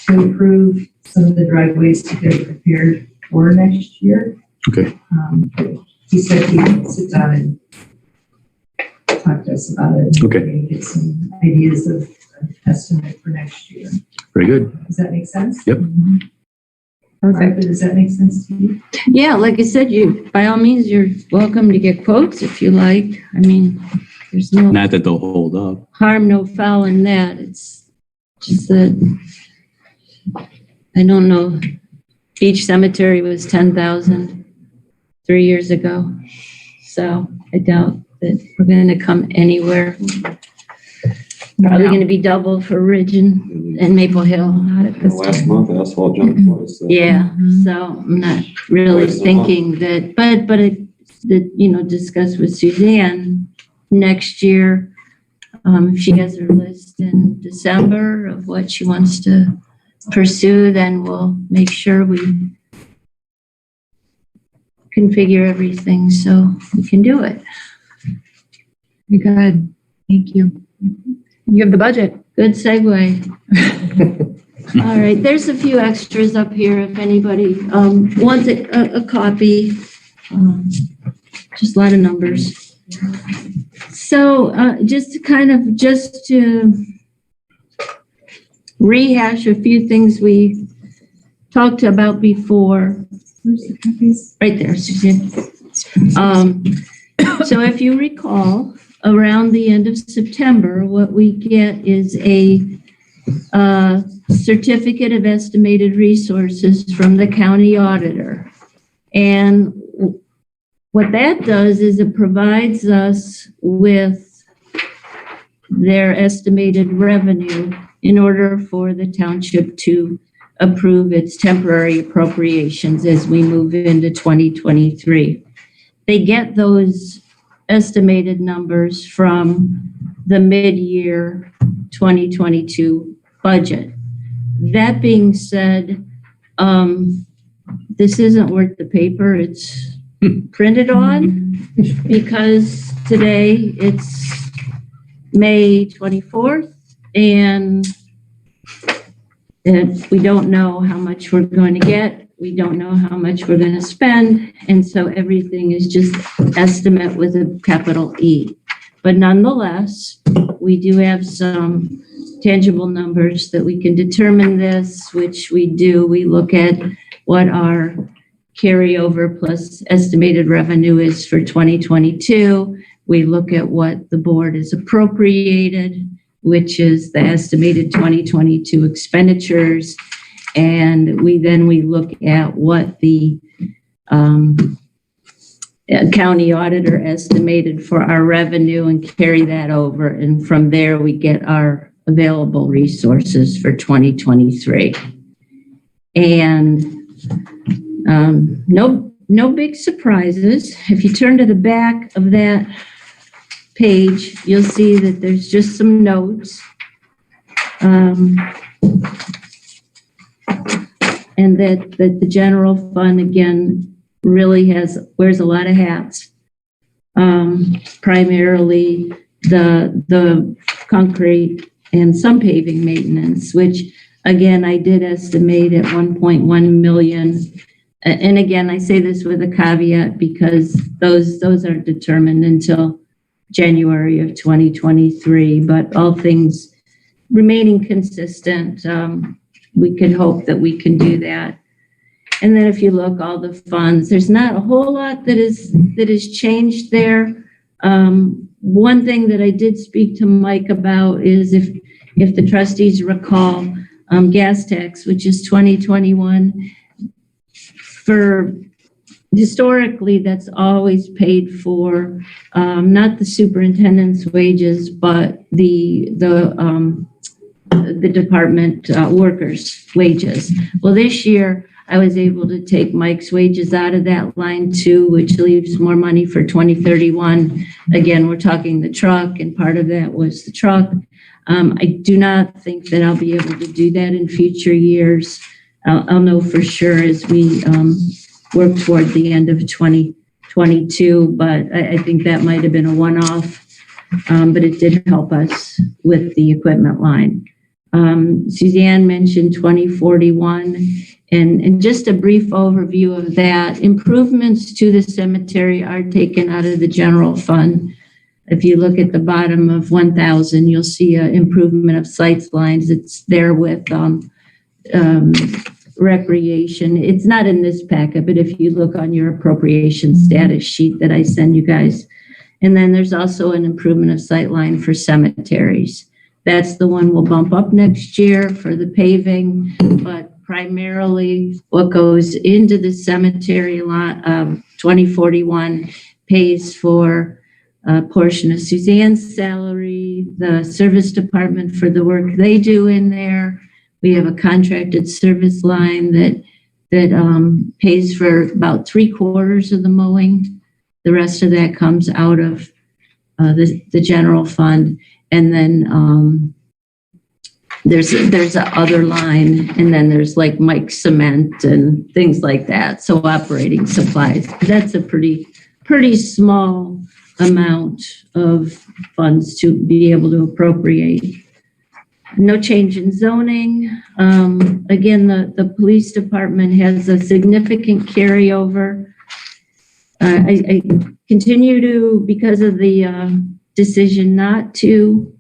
to improve some of the driveways to get prepared for next year. Okay. He said he would sit down and talk to us about it. Okay. And get some ideas of estimate for next year. Very good. Does that make sense? Yep. Perfect. Does that make sense to you? Yeah, like I said, you, by all means, you're welcome to get quotes if you like. I mean, there's no Not that they'll hold up. harm, no foul in that. It's just that, I don't know, Beach Cemetery was 10,000 3 years ago. So I doubt that we're going to come anywhere. Probably going to be double for Ridge and Maple Hill. Not at this Last time. month, asphalt jumped twice. So. Yeah, so I'm not really thinking that, but discuss with Suzanne next year. If she has her list in December of what she wants to pursue, then we'll make sure we configure everything so we can do it. Very good. Thank you. You have the budget. Good segue. All right, there's a few extras up here if anybody wants a copy. Just a lot of numbers. So just to rehash a few things we talked about before. Where's the copies? Right there, Suzanne. So if you recall, around the end of September, what we get is a certificate of estimated resources from the county auditor. And what that does is it provides us with their estimated revenue in order for the township to approve its temporary appropriations as we move into 2023. They get those estimated numbers from the mid-year 2022 budget. That being said, this isn't worth the paper it's printed on, because today it's May 24th and we don't know how much we're going to get. We don't know how much we're going to spend. And so everything is just estimate with a capital E. But nonetheless, we do have some tangible numbers that we can determine this, which we do. We look at what our carryover plus estimated revenue is for 2022. We look at what the board has appropriated, which is the estimated 2022 expenditures. And we look at what the county auditor estimated for our revenue and carry that over. And from there, we get our available resources for 2023. And no big surprises. If you turn to the back of that page, you'll see that there's just some notes. And that the general fund, again, really wears a lot of hats. Primarily the concrete and some paving maintenance, which again, I did estimate at 1.1 million. And again, I say this with a caveat because those aren't determined until January of 2023, but all things remaining consistent, we can hope that we can do that. And then if you look all the funds, there's not a whole lot that is changed there. One thing that I did speak to Mike about is if the trustees recall, gas tax, which is 2021, for historically, that's always paid for, not the superintendent's wages, but the department workers' wages. Well, this year I was able to take Mike's wages out of that line too, which leaves more money for 2031. Again, we're talking the truck, and part of that was the truck. I do not think that I'll be able to do that in future years. I'll know for sure as we work toward the end of 2022, but I think that might have been a one-off, but it did help us with the equipment line. Suzanne mentioned 2041, And just a brief overview of that, improvements to the cemetery are taken out of the general fund. If you look at the bottom of 1,000, you'll see an improvement of sites lines. It's there with recreation. It's not in this packet, but if you look on your appropriation status sheet that I send you guys. And then there's also an improvement of sight line for cemeteries. That's the one we'll bump up next year for the paving, but primarily what goes into the cemetery lot of 2041 pays for a portion of Suzanne's salary, the service department for the work they do in there. We have a contracted service line that pays for about 3/4 of the mowing. The rest of that comes out of the general fund. And then there's a other line, and then there's like Mike Cement and things like that. So operating supplies. That's a pretty small amount of funds to be able to appropriate. No change in zoning. Again, the police department has a significant carryover. I continue to, because of the decision not to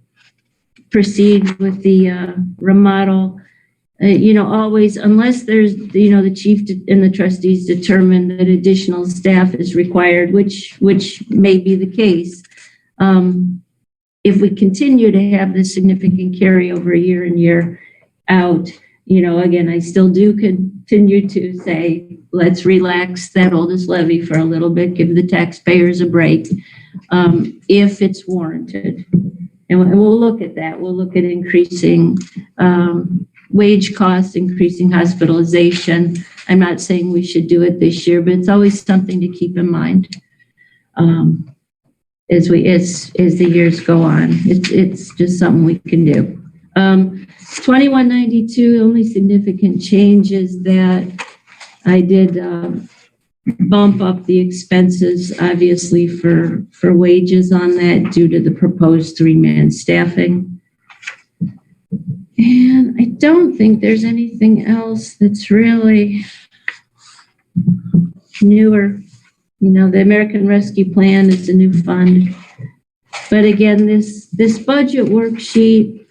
proceed with the remodel, always, unless there's, the chief and the trustees determine that additional staff is required, which may be the case. If we continue to have this significant carryover year in, year out, again, I still do continue to say, let's relax that oldest levy for a little bit, give the taxpayers a break, if it's warranted. And we'll look at that. We'll look at increasing wage costs, increasing hospitalization. I'm not saying we should do it this year, but it's always something to keep in mind as the years go on. It's just something we can do. 2192, only significant change is that I did bump up the expenses, obviously, for wages on that due to the proposed 3-man staffing. And I don't think there's anything else that's really newer. The American Rescue Plan is a new fund. But again, this budget worksheet,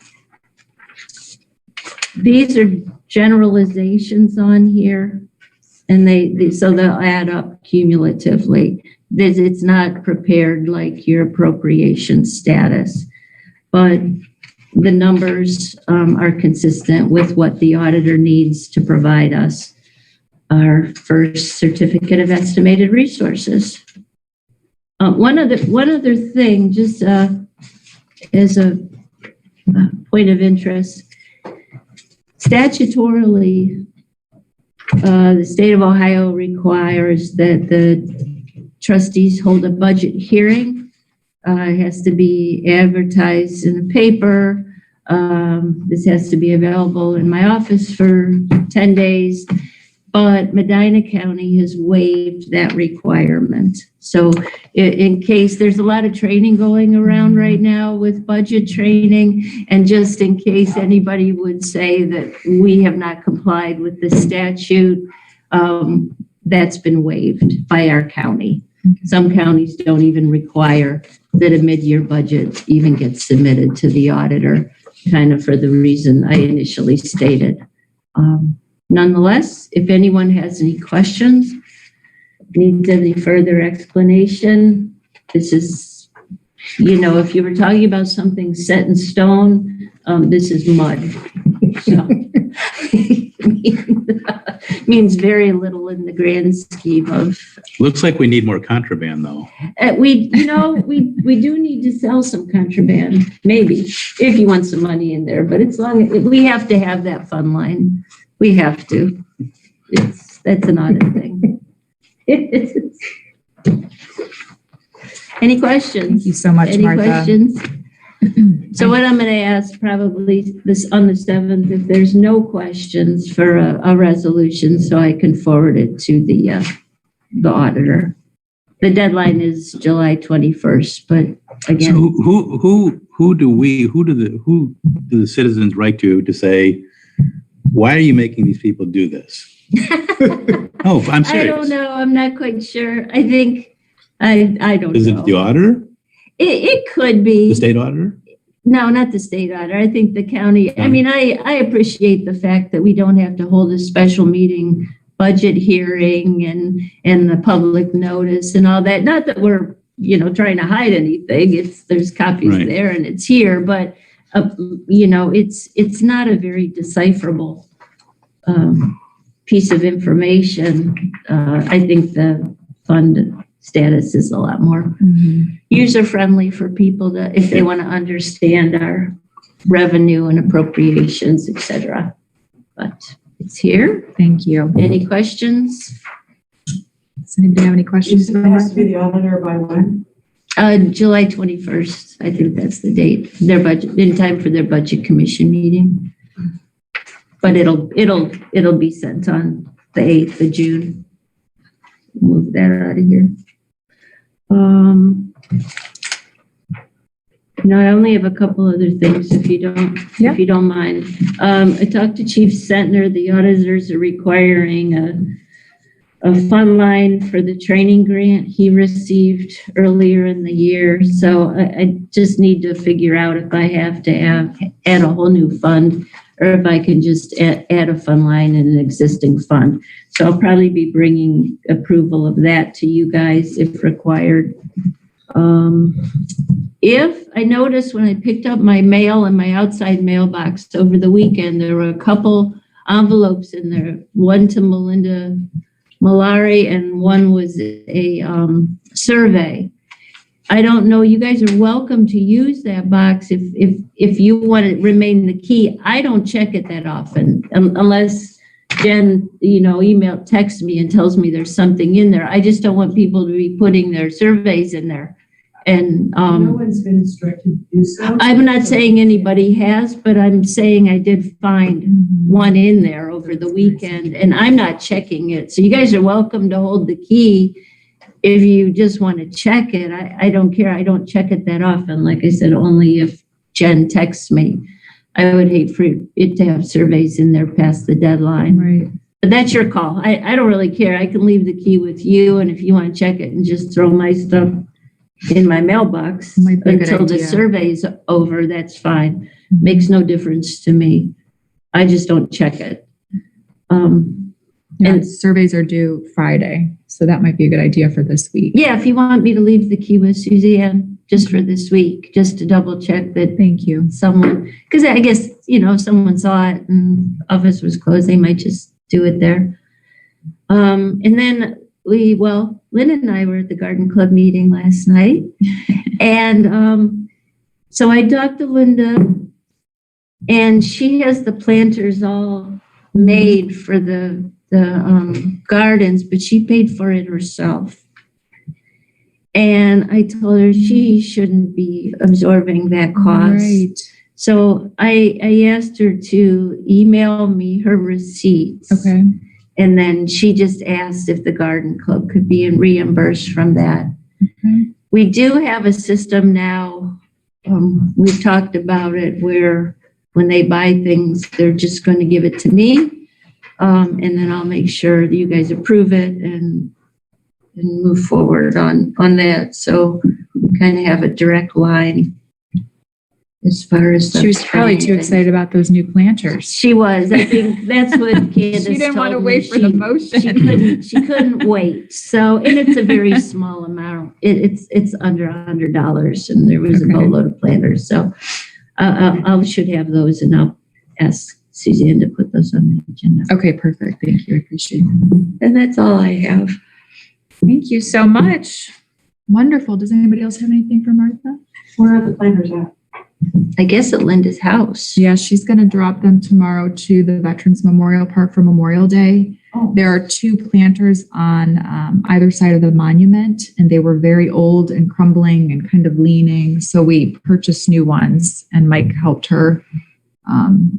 these are generalizations on here, and so they'll add up cumulatively. It's not prepared like your appropriation status, but the numbers are consistent with what the auditor needs to provide us our first certificate of estimated resources. One other thing, just as a point of interest, statutorily, the state of Ohio requires that the trustees hold a budget hearing. It has to be advertised in the paper. This has to be available in my office for 10 days. But Medina County has waived that requirement. So in case, there's a lot of training going around right now with budget training, and just in case anybody would say that we have not complied with the statute, that's been waived by our county. Some counties don't even require that a mid-year budget even gets submitted to the auditor, kind of for the reason I initially stated. Nonetheless, if anyone has any questions, needs any further explanation, this is, if you were talking about something set in stone, this is mud. So, it means very little in the grand scheme of. Looks like we need more contraband, though. We do need to sell some contraband, maybe, if you want some money in there. But we have to have that fund line. We have to. That's an audit thing. Any questions? Thank you so much, Martha. Any questions? So what I'm going to ask probably this on the 7th, if there's no questions for a resolution, so I can forward it to the auditor. The deadline is July 21st, but again. So who do the citizens write to say, why are you making these people do this? Oh, I'm I don't serious. know. I'm not quite sure. I think, I don't Is know. it the auditor, It could be. the state auditor? No, not the state auditor. I think the county, I mean, I appreciate the fact that we don't have to hold a special meeting, budget hearing and the public notice and all that. Not that we're, trying to hide anything. There's copies Right. there and it's here, but, it's not a very decipherable, piece of information. I think the fund status is a lot more user-friendly for people to, if they want to understand our revenue and appropriations, et cetera. But it's here. Thank you. Any questions? Does anybody have any questions? It has to be the auditor by when? July 21st, I think that's the date, their budget, in time for their budget commission meeting. But it'll be sent on the 8th of June. Move that out of here. I only have a couple other things if you don't mind. I talked to Chief Sentner. The auditors are requiring a fund line for the training grant he received earlier in the year. So I just need to figure out if I have to add a whole new fund or if I can just add a fund line in an existing fund. So I'll probably be bringing approval of that to you guys if required. If I noticed when I picked up my mail in my outside mailbox over the weekend, there were a couple envelopes in there, one to Melinda Malari and one was a survey. I don't know, you guys are welcome to use that box if you want to remain the key. I don't check it that often unless Jen, texts me and tells me there's something in there. I just don't want people to be putting their surveys in there. And No one's been instructed to do so. I'm not saying anybody has, but I'm saying I did find one in there over the weekend and I'm not checking it. So you guys are welcome to hold the key if you just want to check it. I don't care. I don't check it that often. Like I said, only if Jen texts me. I would hate for it to have surveys in there past the deadline. Right. But that's your call. I don't really care. I can leave the key with you. And if you want to check it and just throw my stuff in my mailbox Might be a good until the idea. survey's over, that's fine. Makes no difference to me. I just don't check it. And surveys are due Friday, so that might be a good idea for this week. Yeah, if you want me to leave the key with Suzanne just for this week, just to double check that Thank you. someone, because I guess, if someone saw it and office was closed, they might just do it there. And then Lynn and I were at the garden club meeting last night. And so I talked to Linda and she has the planters all made for the gardens, but she paid for it herself. And I told her she shouldn't be absorbing that cost. Right. So I asked her to email me her receipts. Okay. And then she just asked if the garden club could be reimbursed from that. Okay. We do have a system now. We've talked about it where when they buy things, they're just going to give it to me. And then I'll make sure that you guys approve it and move forward on that. So we kind of have a direct line as far as She was probably too excited about those new planters. She was. I think that's what Candace She didn't want to told wait me. for the motion. She couldn't wait. So, and it's a very small amount. It's under $100, and there was a Okay. boatload of planters. So, I should have those, and I'll ask Suzanne to put those on the agenda. Okay, perfect. Thank you. I appreciate it. And that's all I have. Thank you so much. Wonderful. Does anybody else have anything for Martha? Where are the planters at? I guess at Linda's house. Yeah, she's going to drop them tomorrow to the Veterans Memorial Park for Memorial Day. Oh. There are two planters on either side of the monument, and they were very old and crumbling and kind of leaning. So we purchased new ones, and Mike helped her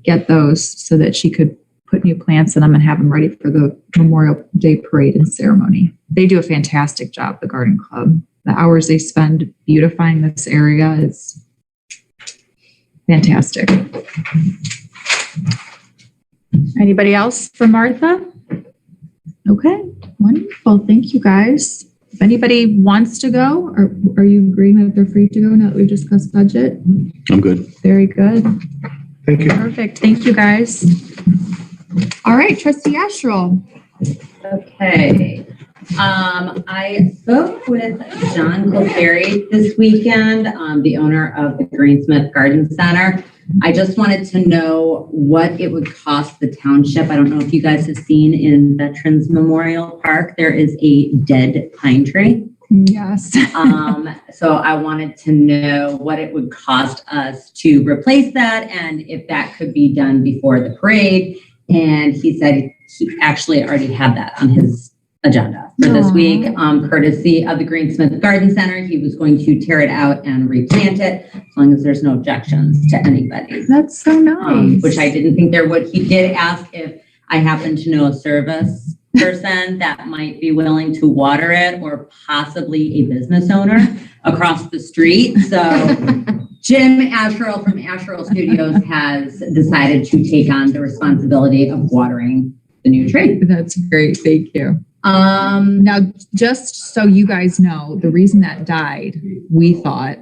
get those so that she could put new plants in them and have them ready for the Memorial Day parade and ceremony. They do a fantastic job, the garden club. The hours they spend beautifying this area is fantastic. Anybody else for Martha? Okay, wonderful. Thank you, guys. If anybody wants to go, or are you agreeing that they're free to go now that we've discussed budget? I'm good. Very good. Thank you. Perfect. Thank you, guys. All right, Trustee Asherle. Okay. I spoke with John Colferry this weekend, the owner of the Greensmith Garden Center. I just wanted to know what it would cost the township. I don't know if you guys have seen in Veterans Memorial Park, there is a dead pine tree. Yes. So I wanted to know what it would cost us to replace that and if that could be done before the parade. And he said he actually already had that on his agenda for this week, courtesy of the Greensmith Garden Center. He was going to tear it out and replant it as long as there's no objections to anybody. That's so nice. Which I didn't think there would. He did ask if I happen to know a service person that might be willing to water it or possibly a business owner across the street. So Jim Asherle from Asherle Studios has decided to take on the responsibility of watering the new tree. That's great. Thank you. Now, just so you guys know, the reason that died, we thought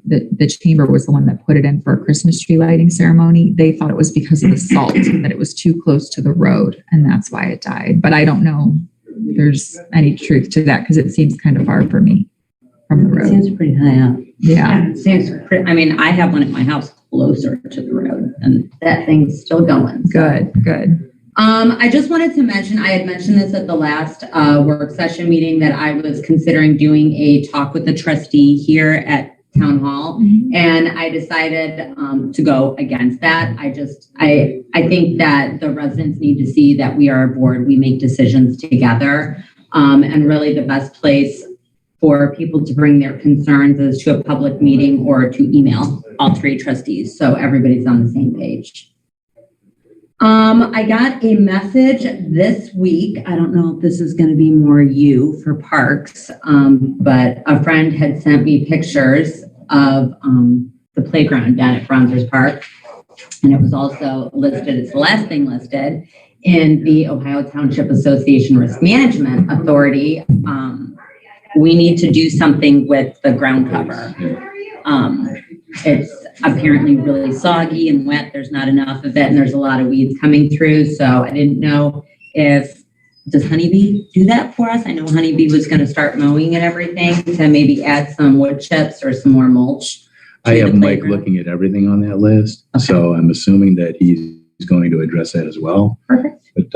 that the chamber was the one that put it in for a Christmas tree lighting ceremony. They thought it was because of the salt, that it was too close to the road, and that's why it died. But I don't know if there's any truth to that because it seems kind of far for me from the road. It seems pretty high up. Yeah. It seems pretty, I mean, I have one at my house closer to the road and that thing's still going. Good, good. I just wanted to mention, I had mentioned this at the last work session meeting that I was considering doing a talk with the trustee here at Town Hall. And I decided to go against that. I think that the residents need to see that we are a board, we make decisions together. And really the best place for people to bring their concerns is to a public meeting or to email all three trustees. So everybody's on the same page. I got a message this week. I don't know if this is going to be more you for parks, but a friend had sent me pictures of the playground down at Bronzers Park. And it was also listed, it's the last thing listed in the Ohio Township Association Risk Management Authority. We need to do something with the ground cover. It's apparently really soggy and wet. There's not enough of it and there's a lot of weeds coming through. So I didn't know does Honeybee do that for us? I know Honeybee was going to start mowing and everything to maybe add some wood chips or some more mulch. I have Mike looking at everything on that list. Okay. So I'm assuming that he's going to address that as well. Perfect. But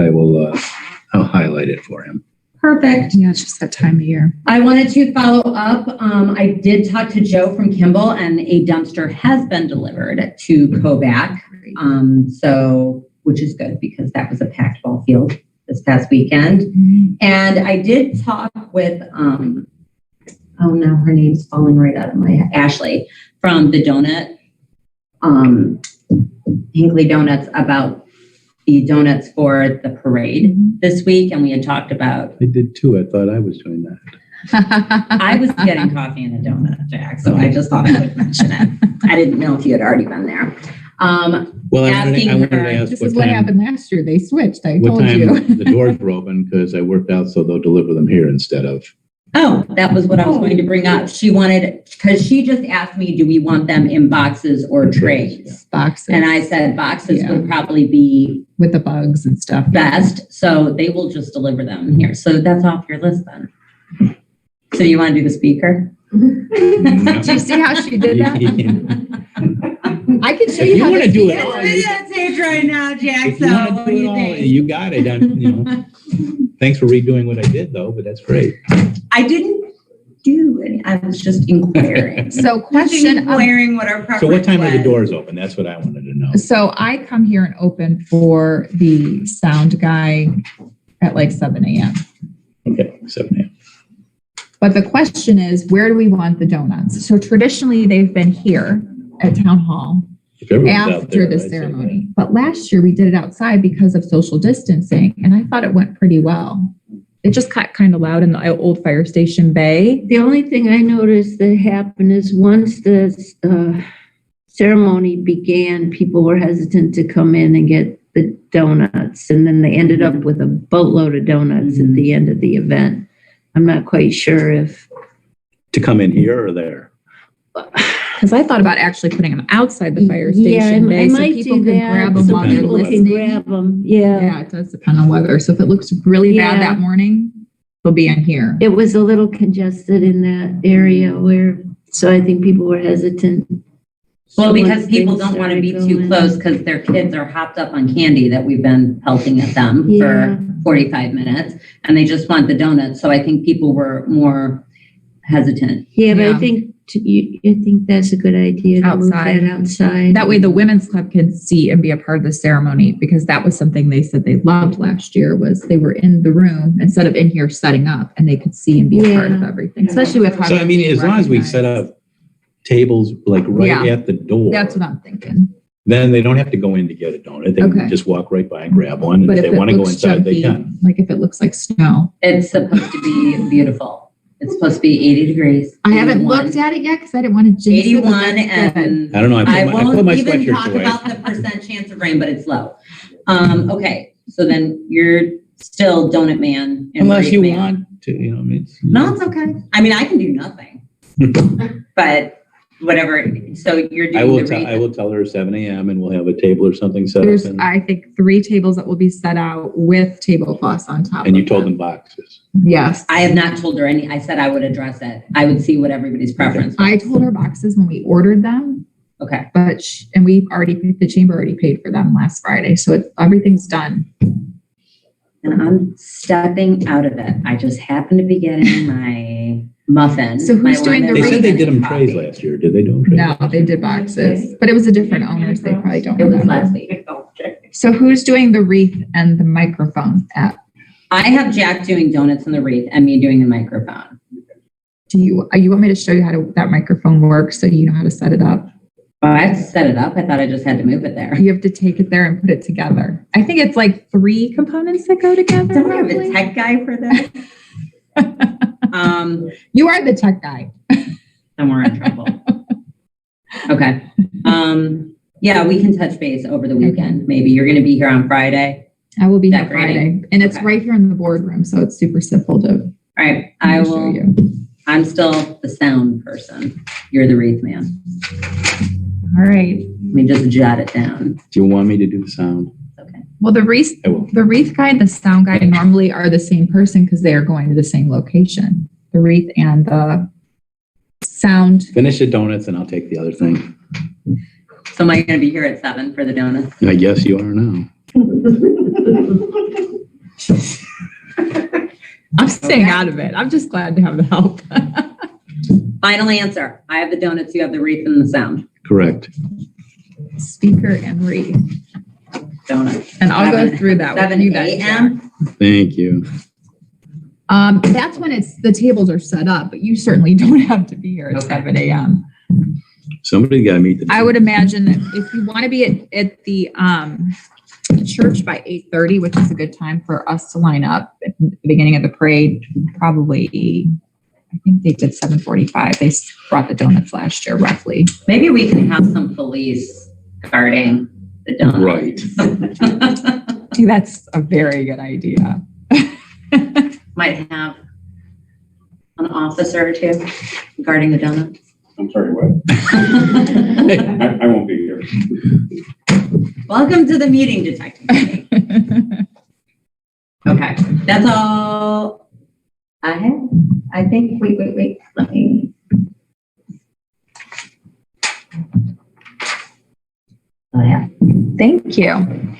I'll highlight it for him. Perfect. Yeah, it's just that time of year. I wanted to follow up. I did talk to Joe from Kimball and a dumpster has been delivered to Kovac. So, which is good because that was a packed ball field this past weekend. And I did talk with, oh no, her name's falling right out of my head, Ashley from the donut, Hinckley Donuts about the donuts for the parade this week. And we had talked about. I did too. I thought I was doing that. I was getting coffee and a donut, Jack. So I just thought I would mention it. I didn't know if you had already been there. Well, I wanted to ask this is what happened last year. They switched. I told time you. The doors were open because I worked out so they'll deliver them here instead of. Oh, that was what I was going to bring up. She wanted, because she just asked me, do we want them in boxes or trays? Boxes. And I said boxes would probably be with the bugs and stuff. Best. So they will just deliver them here. So that's off your list then. So you want to do the speaker? Did you see how she did that? I can show you how want to do it. It's videotaped right now, Jack. If So you want what to do do it you all, think? you got it. Thanks for redoing what I did though, but that's great. I didn't do any. I was just inquiring. So inquiring what our preference So what time are the was. doors open? That's what I wanted to know. So I come here and open for the sound guy at like 7 a.m. Okay, 7 a.m. But the question is, where do we want the donuts? So traditionally they've been here at Town Hall after the ceremony. But last year we did it outside because of social distancing. And I thought it went pretty well. It just got kind of loud in the old fire station bay. The only thing I noticed that happened is once the ceremony began, people were hesitant to come in and get the donuts. And then they ended up with a boatload of donuts at the end of the event. I'm not quite sure if. To come in here or there? Because I thought about actually putting them outside the fire Yeah, station I bay so might people do could that. grab them So while they're people can listening. grab them. Yeah. Yeah, it does depend on weather. So if it looks really bad Yeah. that morning, they'll be in here. It was a little congested in that area so I think people were hesitant. Well, So because once people things don't want to be started too going- close because their kids are hopped up on candy that we've been pelting at them Yeah. for 45 minutes, and they just want the donuts. So I think people were more hesitant. Yeah, but Yeah. I think that's a good idea to move Outside. that outside. That way the women's club can see and be a part of the ceremony, because that was something they said they loved last year, was they were in the room instead of in here setting up, and they could see and be a part of everything, especially with. So I mean, as long as we set up tables like right Yeah. at the door. That's what I'm thinking. Then they don't have to go in to get a donut. They Okay. can just walk right by and grab one. And But if if they it want to go looks inside, they chunky, can. like if it looks like snow. It's supposed to be beautiful. It's supposed to be 80 degrees. I haven't 81. looked at it yet because I didn't want to jinx it. 81, That's good. and I don't know. I I put won't my even sweatshirt talk away. about the percent chance of rain, but it's low. Okay, so then you're still donut man. and Unless Wreath you man. want to, you know, I mean. No, it's okay. I mean, I can do nothing, but whatever. So you're I doing will, the wreath. I will tell her 7 a.m. and we'll have a table or something set up. There's, And I think, 3 tables that will be set out with tablecloths on top. you of told them boxes. Yes. I have not told her any. I said I would address it. I would see what everybody's preference was. I told her boxes when we ordered them, Okay. but and the chamber already paid for them last Friday, so everything's done. And I'm stepping out of it. I just happen to be getting my muffin. So who's my doing the They lemon said they wreath? did them coffee. trays last year. Did they do them trays? No, they did boxes, but it was a different owners. They probably don't It was remember. last week. So who's doing the wreath and the microphone at? I have Jack doing donuts and the wreath and me doing the microphone. Do you want me to show you how that microphone works so you know how to set it up? Oh, I have to set it up. I thought I just had to move it there. You have to take it there and put it together. I think it's like 3 components that go together. Don't I have a roughly. tech guy for this? You are the tech guy. And we're in trouble. Okay. Yeah, we can touch base over the weekend. Maybe you're going to be here on Friday. I will be here Decorating. Friday, and it's Okay. right here in the boardroom, so it's super simple to All right. I show will. you. I'm still the sound person. You're the wreath man. All right. Let me just jot it down. Do you want me to do the sound? Okay. Well, the wreath I will. guy and the sound guy normally are the same person because they are going to the same location. The wreath and the sound. Finish the donuts and I'll take the other thing. So am I going to be here at 7 for the donuts? I guess you are now. I'm staying out of it. I'm just glad to have the help. Final answer. I have the donuts. You have the wreath and the sound. Correct. Speaker and wreath. Donuts. And I'll go 7 through that with 7 you then, a.m. Thank you. That's when the tables are set up, but you certainly don't have to be here at Okay. 7 a.m. Somebody got to meet the. I would imagine that if you want to be at the church by 8:30, which is a good time for us to line up at the beginning of the parade, probably, I think they did 7:45. They brought the donuts last year, roughly. Maybe we can have some police guarding the donuts. Right. I think that's a very good idea. Might have an officer or two guarding the donuts. I'm sorry, what? I won't be here. Welcome to the meeting, Detective. Okay, that's all I have. I think, wait, let me. Oh, yeah. Thank you.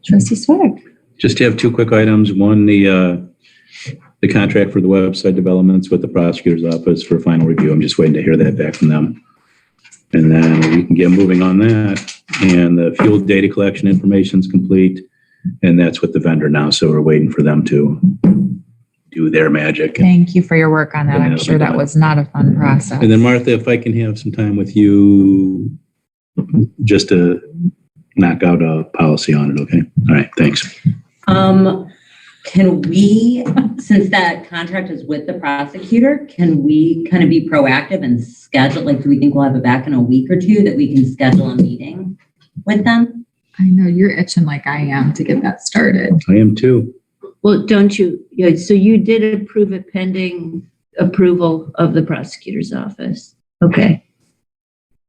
Trustee Swag. Just have 2 quick items. One, the contract for the website developments with the prosecutor's office for final review. I'm just waiting to hear that back from them. And then we can get moving on that. And the fuel data collection information is complete. And that's with the vendor now. So we're waiting for them to do their magic. Thank you for your work on that. And I'm that'll sure be that done. was not a fun process. And then Martha, if I can have some time with you just to knock out a policy on it, okay? All right, thanks. Can we, since that contract is with the prosecutor, can we kind of be proactive and schedule, like, do we think we'll have it back in a week or 2 that we can schedule a meeting with them? I know you're itching like I am to get that started. I am too. Well, don't you, yeah, so you did approve it pending approval of the prosecutor's office? Okay.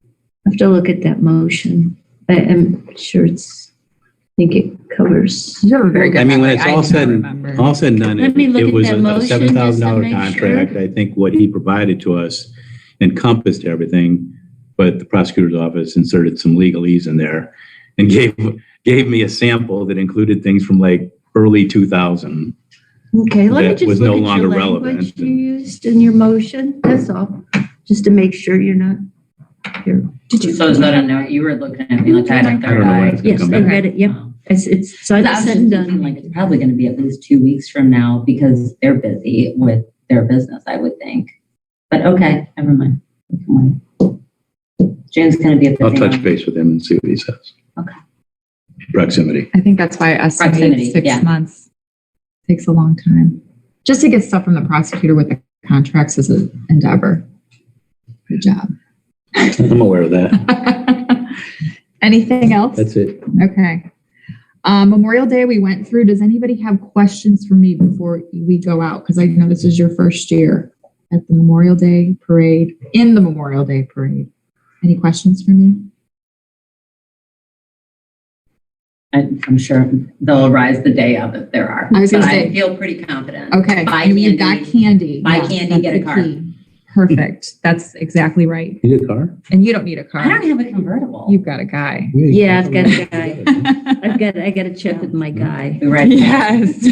I have to look at that motion. I'm sure I think it covers. You have a very good I mean, when memory. it's I all do said not and remember. all said and done, Let me look it at was that a motion just to $7,000 make contract. sure. I think what he provided to us encompassed everything, but the prosecutor's office inserted some legalese in there and gave me a sample that included things from like early 2000. Okay, let me That just was look no at longer your relevant. language you used in your motion. That's all, just to make sure you're not here. Did you? So is that a note? You were looking at me like I had a I third don't know when eye. it's gonna Yes, come I back. read it. Yep. It's so I it's was said just and thinking done. like it's probably going to be at least 2 weeks from now because they're busy with their business, I would think. But okay, never mind. We can wait. Jane's going to be at the I'll touch thing. base with him and see what he says. Okay. Proximity. I think that's why I Proximity, estimated 6 yeah. months. Takes a long time. Just to get stuff from the prosecutor with the contracts is an endeavor. Good job. I'm aware of that. Anything else? That's it. Okay. Memorial Day we went through. Does anybody have questions for me before we go out? Because I know this is your first year at the Memorial Day parade, in the Memorial Day parade. Any questions for me? I'm sure they'll arise the day of if there are. I was gonna But say- I feel pretty confident. Okay. Buy You got candy. candy. Buy Yes, candy, that's get a the car. key. Perfect. That's exactly right. You need a car? And you don't need a car. I don't have a convertible. You've got a guy. Yeah, I've got a guy. I got to check with my guy. We read Yes.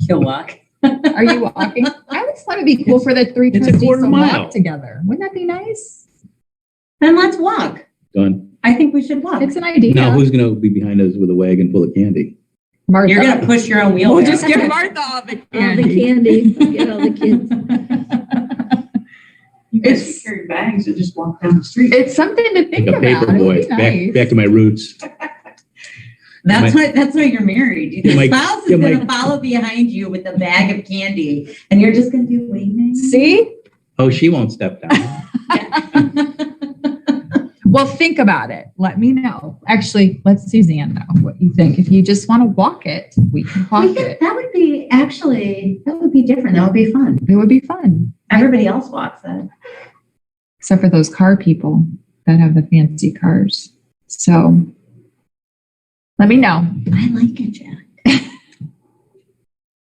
He'll walk. Are you walking? I always thought it'd be cool for the three it's a trustees quarter to mile. walk together. Wouldn't that be nice? Then let's walk. Done. I think we should walk. It's an idea. Now who's going to be behind us with a wagon full of candy? Martha. You're going to push your own wheel. We'll just give Martha all the All the candy. candy, get all the kids. You guys carry bags or just walk down the street. It's something to think Like a about. paper It boy. would be nice. Back to my roots. That's why you're married. Your My- spouse is yeah, going to my- follow behind you with a bag of candy, and you're just going to do waving. See? Oh, she won't step down. Well, think about it. Let me know. Actually, let Suzanne know what you think. If you just want to walk it, we can walk it. That would be different. That would be fun. It would be fun. Everybody else walks it. Except for those car people that have the fancy cars. So let me know. I like it, Jack.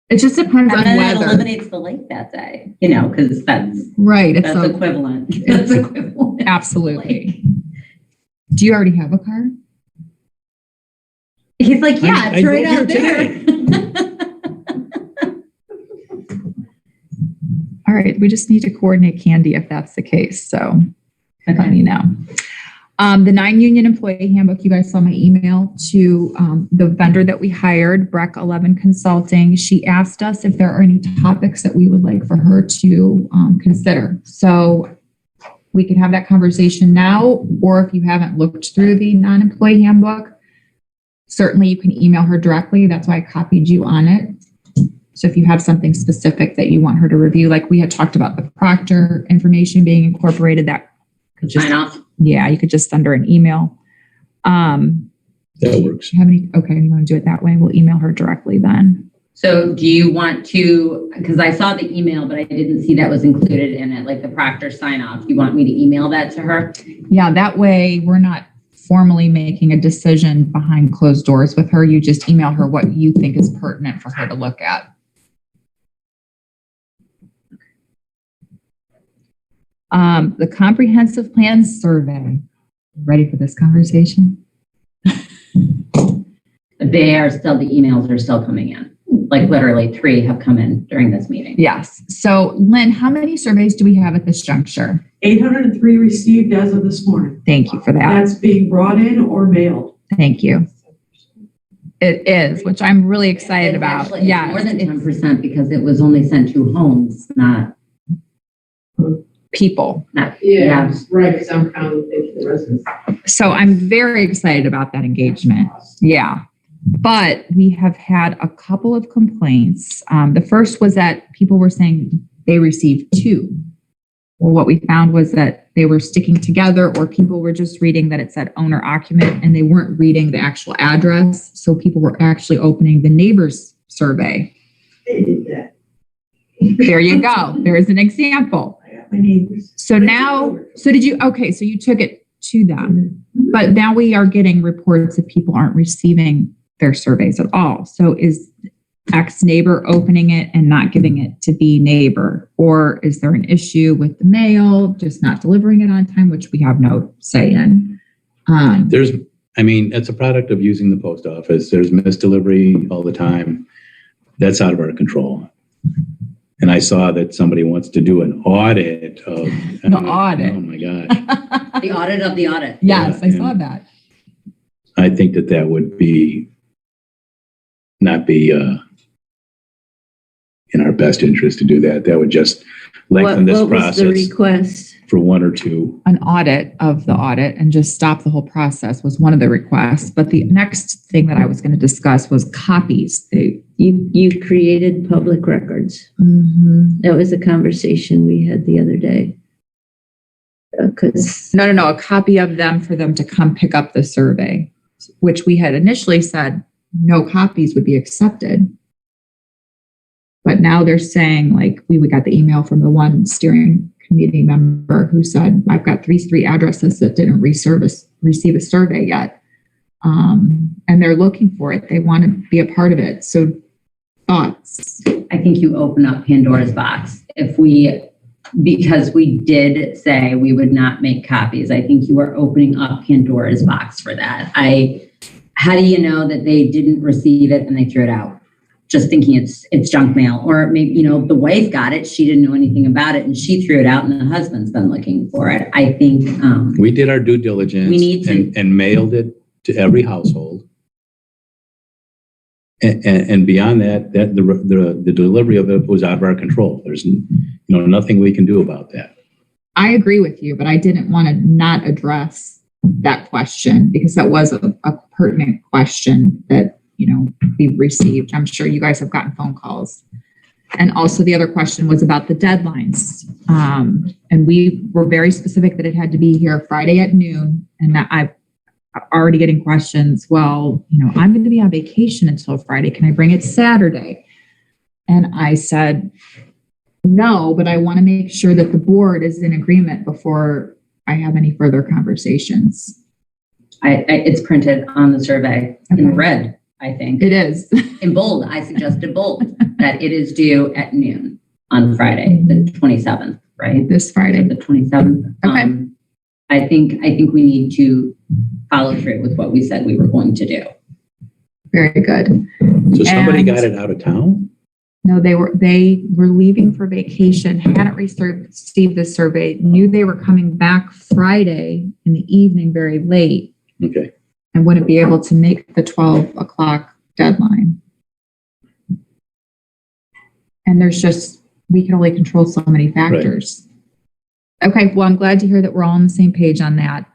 It just depends And on then it weather. eliminates the lake that day, because that's Right. It's equivalent. That's equivalent. absolutely. Do you already have a car? He's like, yeah, I it's right drove out here there. All right. We just need to coordinate candy if that's the case. So let me know. The 9-union employee handbook, you guys saw my email to the vendor that we hired, Breck 11 Consulting. She asked us if there are any topics that we would like for her to consider. So we could have that conversation now, or if you haven't looked through the non-employee handbook, certainly you can email her directly. That's why I copied you on it. So if you have something specific that you want her to review, like we had talked about the Proctor information being incorporated, that could just, Sign off. yeah, you could just send her an email. That works. Do you have any? Okay, you want to do it that way? We'll email her directly then. So do you want to, because I saw the email, but I didn't see that was included in it, like the Proctor sign off. You want me to email that to her? Yeah, that way we're not formally making a decision behind closed doors with her. You just email her what you think is pertinent for her to look at. The comprehensive plan survey. Ready for this conversation? They are still, the emails are still coming in. Like literally 3 have come in during this meeting. Yes. So Lynn, how many surveys do we have at this juncture? 803 received as of this morning. Thank you for that. That's being brought in or mailed. Thank you. It is, which I'm really excited about. Actually, it's Yeah. more than 10% because it was only sent to homes, not People. Yeah. Right, because I'm counting the residents. So I'm very excited about that engagement. Yeah. But we have had a couple of complaints. The first was that people were saying they received 2 what we found was that they were sticking together, or people were just reading that it said owner occupant and they weren't reading the actual address. So people were actually opening the neighbors survey. They did that. There you go. There is an example. I got my neighbors. So now, so you took it to them, but now we are getting reports that people aren't receiving their surveys at all. So is X neighbor opening it and not giving it to B neighbor? Or is there an issue with the mail, just not delivering it on time, which we have no say in? It's a product of using the post office. There's misdelivery all the time. That's out of our control. And I saw that somebody wants to do an audit of. The audit. Oh my God. The audit of the audit. Yes, Yeah, I saw that. I think that would not be in our best interest to do that. That would just lengthen this What was the process request? for one or two. An audit of the audit and just stop the whole process was one of the requests. But the next thing that I was going to discuss was copies. You created public records. That was a conversation we had the other day. Because No, a copy of them for them to come pick up the survey, which we had initially said no copies would be accepted. But now they're saying, like, we got the email from the one steering committee member who said, I've got three addresses that didn't receive a survey yet. And they're looking for it. They want to be a part of it. So thoughts? I think you open up Pandora's box. Because we did say we would not make copies, I think you are opening up Pandora's box for that. How do you know that they didn't receive it and they threw it out? Just thinking it's junk mail, or maybe, the wife got it. She didn't know anything about it and she threw it out and the husband's been looking for it. I think, We did our due diligence We need to- and mailed it to every household. And beyond that, the delivery of it was out of our control. There's nothing we can do about that. I agree with you, but I didn't want to not address that question because that was a pertinent question that, we received. I'm sure you guys have gotten phone calls. And also the other question was about the deadlines. And we were very specific that it had to be here Friday at noon. And that I'm already getting questions. Well, I'm going to be on vacation until Friday. Can I bring it Saturday? And I said, no, but I want to make sure that the board is in agreement before I have any further conversations. it's printed on the survey in red, I think. It is. In bold, I suggested bold, that it is due at noon on Friday, the 27th, right? This Friday. The 27th. Okay. I think we need to follow through with what we said we were going to do. Very good. So somebody And- got it out of town? No, they were leaving for vacation, hadn't received the survey, knew they were coming back Friday in the evening very late Okay. and wouldn't be able to make the 12 o'clock deadline. And we can only control so many factors. Right. Okay, well, I'm glad to hear that we're all on the same page on that.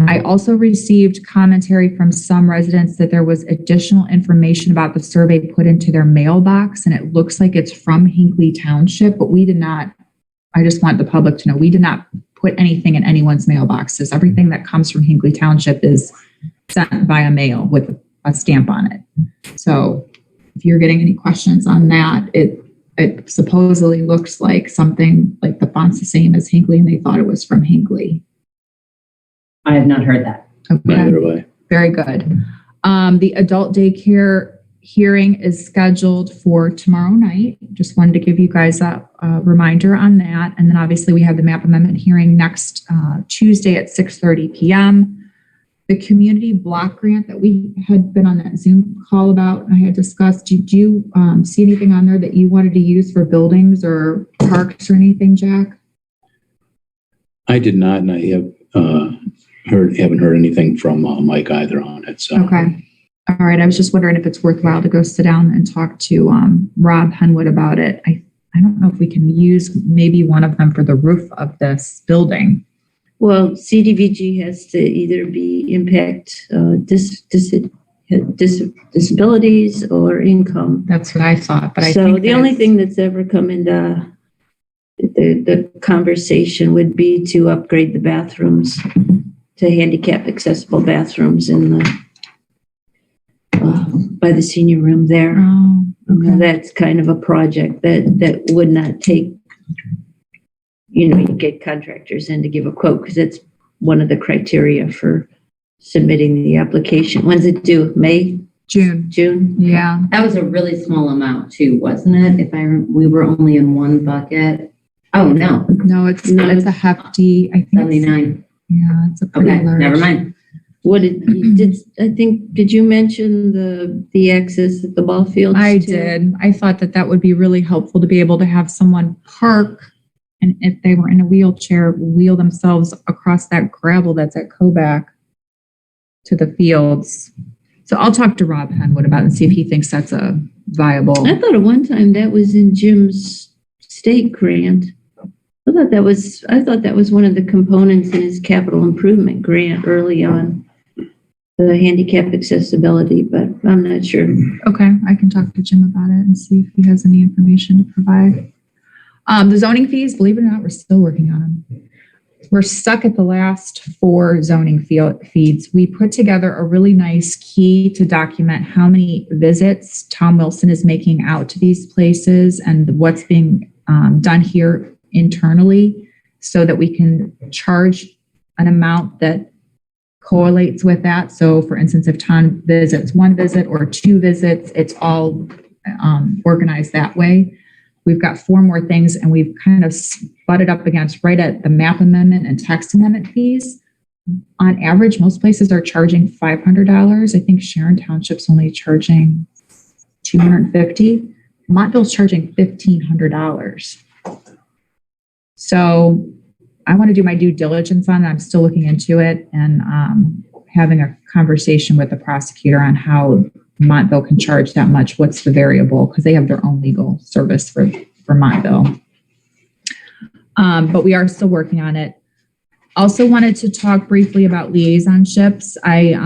I also received commentary from some residents that there was additional information about the survey put into their mailbox, and it looks like it's from Hinckley Township, but we did not, I just want the public to know, we did not put anything in anyone's mailboxes. Everything that comes from Hinckley Township is sent via mail with a stamp on it. So if you're getting any questions on that, it supposedly looks like something like the font's the same as Hinckley, and they thought it was from Hinckley. I have not heard that. Okay. Neither have I. Very good. The adult daycare hearing is scheduled for tomorrow night. Just wanted to give you guys a reminder on that. And then obviously we have the map amendment hearing next Tuesday at 6:30 p.m. The community block grant that we had been on that Zoom call about and I had discussed, did you see anything on there that you wanted to use for buildings or parks or anything, Jack? I did not, and I haven't heard anything from Mike either on it. So Okay. All right. I was just wondering if it's worthwhile to go sit down and talk to Rob Henwood about it. I don't know if we can use maybe one of them for the roof of this building. Well, CDBG has to either be impact disabilities or income. That's what I thought. But I So think the only thing that's ever come into the conversation would be to upgrade the bathrooms to handicap accessible bathrooms in the, by the senior room there. Oh, okay. That's kind of a project that would not take, you get contractors in to give a quote, because that's one of the criteria for submitting the application. When's it due? May? June. Yeah. That was a really small amount too, wasn't it? We were only in one bucket. Oh, no, No, it's a hefty, I think. 79. Yeah, it's a pretty Okay, large. never mind. What did you mention the access at the ball fields? I too? did. I thought that would be really helpful to be able to have someone park, and if they were in a wheelchair, wheel themselves across that gravel that's at Koback to the fields. So I'll talk to Rob Henwood about it and see if he thinks that's a viable. I thought at one time that was in Jim's state grant. I thought that was one of the components in his capital improvement grant early on, the handicap accessibility, but I'm not sure. Okay, I can talk to Jim about it and see if he has any information to provide. The zoning fees, believe it or not, we're still working on them. We're stuck at the last 4 zoning feeds. We put together a really nice key to document how many visits Tom Wilson is making out to these places and what's being done here internally, so that we can charge an amount that correlates with that. So for instance, if Tom visits 1 visit or 2 visits, it's all organized that way. We've got 4 more things, and we've kind of butted up against right at the map amendment and text amendment fees. On average, most places are charging $500. I think Sharon Township's only charging $250. Montville's charging $1,500. So I want to do my due diligence on it. I'm still looking into it and having a conversation with the prosecutor on how Montville can charge that much. What's the variable? Because they have their own legal service for Montville. But we are still working on it. Also wanted to talk briefly about liaisonships. I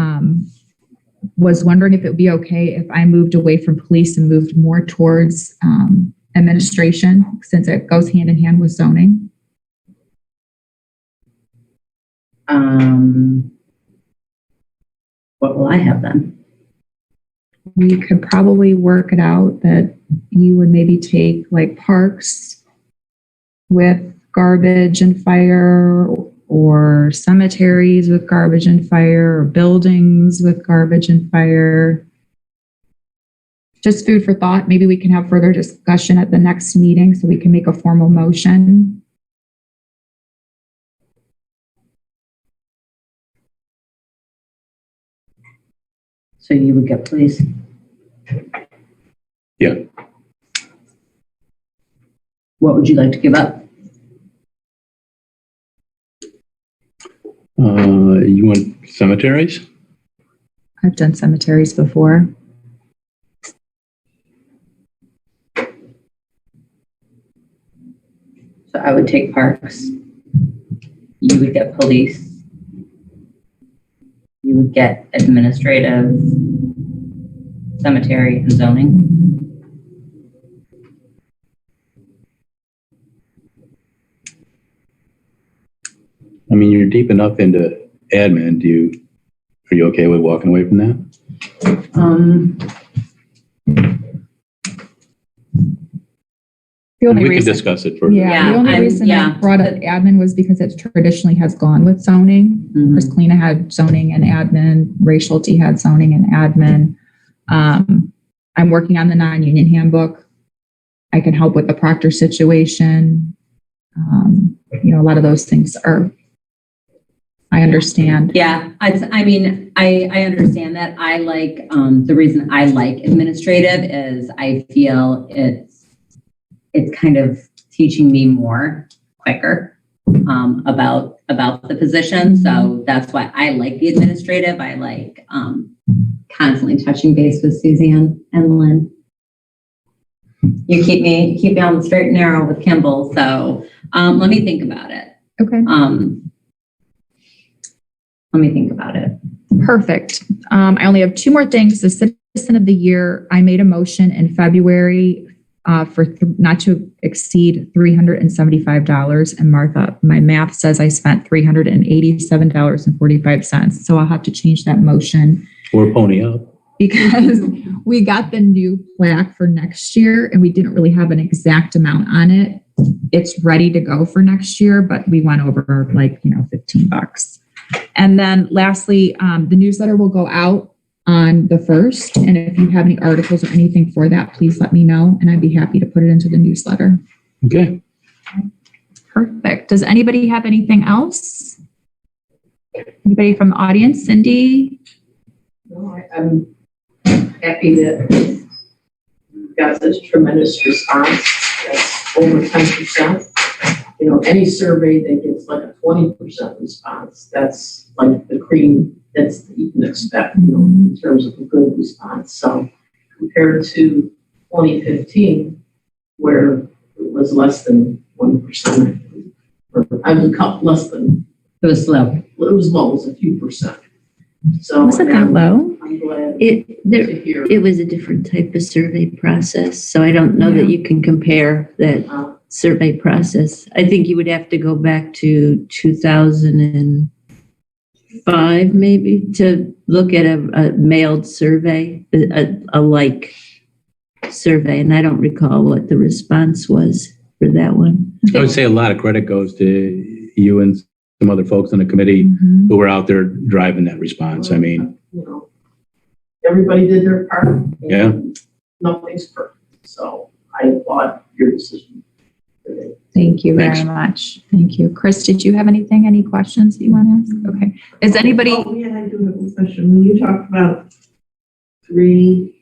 was wondering if it would be okay if I moved away from police and moved more towards administration, since it goes hand in hand with zoning. What will I have then? We could probably work it out that you would maybe take like parks with garbage and fire, or cemeteries with garbage and fire, or buildings with garbage and fire. Just food for thought. Maybe we can have further discussion at the next meeting so we can make a formal motion. So you would get police. Yeah. What would you like to give up? You want cemeteries? I've done cemeteries before. So I would take parks. You would get police. You would get administrative, cemetery, and zoning. I mean, you're deep enough into admin. Are you okay with walking away from that? The only We could reason, discuss it further. the only reason I brought up admin was because it traditionally has gone with zoning. Chris Kleena had zoning and admin. Ray Schulte had zoning and admin. I'm working on the non-union handbook. I can help with the proctor situation. A lot of those things I understand. Yeah, I understand that. I like, the reason I like administrative is I feel it's kind of teaching me more quicker about the position. So that's why I like the administrative. I like constantly touching base with Suzanne and Lynn. You keep me on the straight and narrow with Kimball. So let me think about it. Okay. Let me think about it. Perfect. I only have 2 more things. The Citizen of the Year, I made a motion in February for not to exceed $375. And Martha, my math says I spent $387.45. So I'll have to change that motion Or pony up. because we got the new plaque for next year and we didn't really have an exact amount on it. It's ready to go for next year, but we went over like, $15. And then lastly, the newsletter will go out on the 1st. And if you have any articles or anything for that, please let me know. And I'd be happy to put it into the newsletter. Okay. Perfect. Does anybody have anything else? Anybody from the audience? Cindy? No, I'm happy that we got such tremendous response. That's over 10%. Any survey that gets like a 20% response, that's like the cream that's you can expect, in terms of a good response. So compared to 2015, where it was less than 1%, or I would call less than, It was slow. it was low, it was a few percent. So Wasn't that low? I'm glad It, there, to hear. it was a different type of survey process, so I don't know that you can compare that survey process. I think you would have to go back to 2005 maybe to look at a mailed survey, a like survey, and I don't recall what the response was for that one. I would say a lot of credit goes to you and some other folks on the committee who were out there driving that response. I mean, Everybody did their part. and Yeah. Nothing's perfect, so I applaud your decision today. Thank you very Thanks. much. Thank you. Chris, did you have anything, any questions that you want to ask? Okay. Is anybody, Oh, yeah, I do have a question. When you talked about 3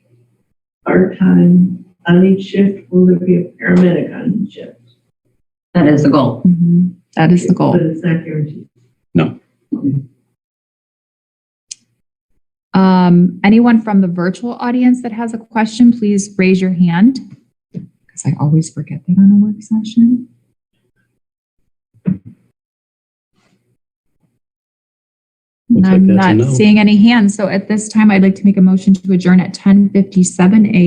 part-time on each shift, will there be a paramedic on each shift? That is the goal. that is the goal. But it's not guaranteed. no. Anyone from the virtual audience that has a question, please raise your hand. Because I always forget that on a work session. Looks like I'm that's a not no. seeing any hands. So at this time, I'd like to make a motion to adjourn at 10:57 a.m.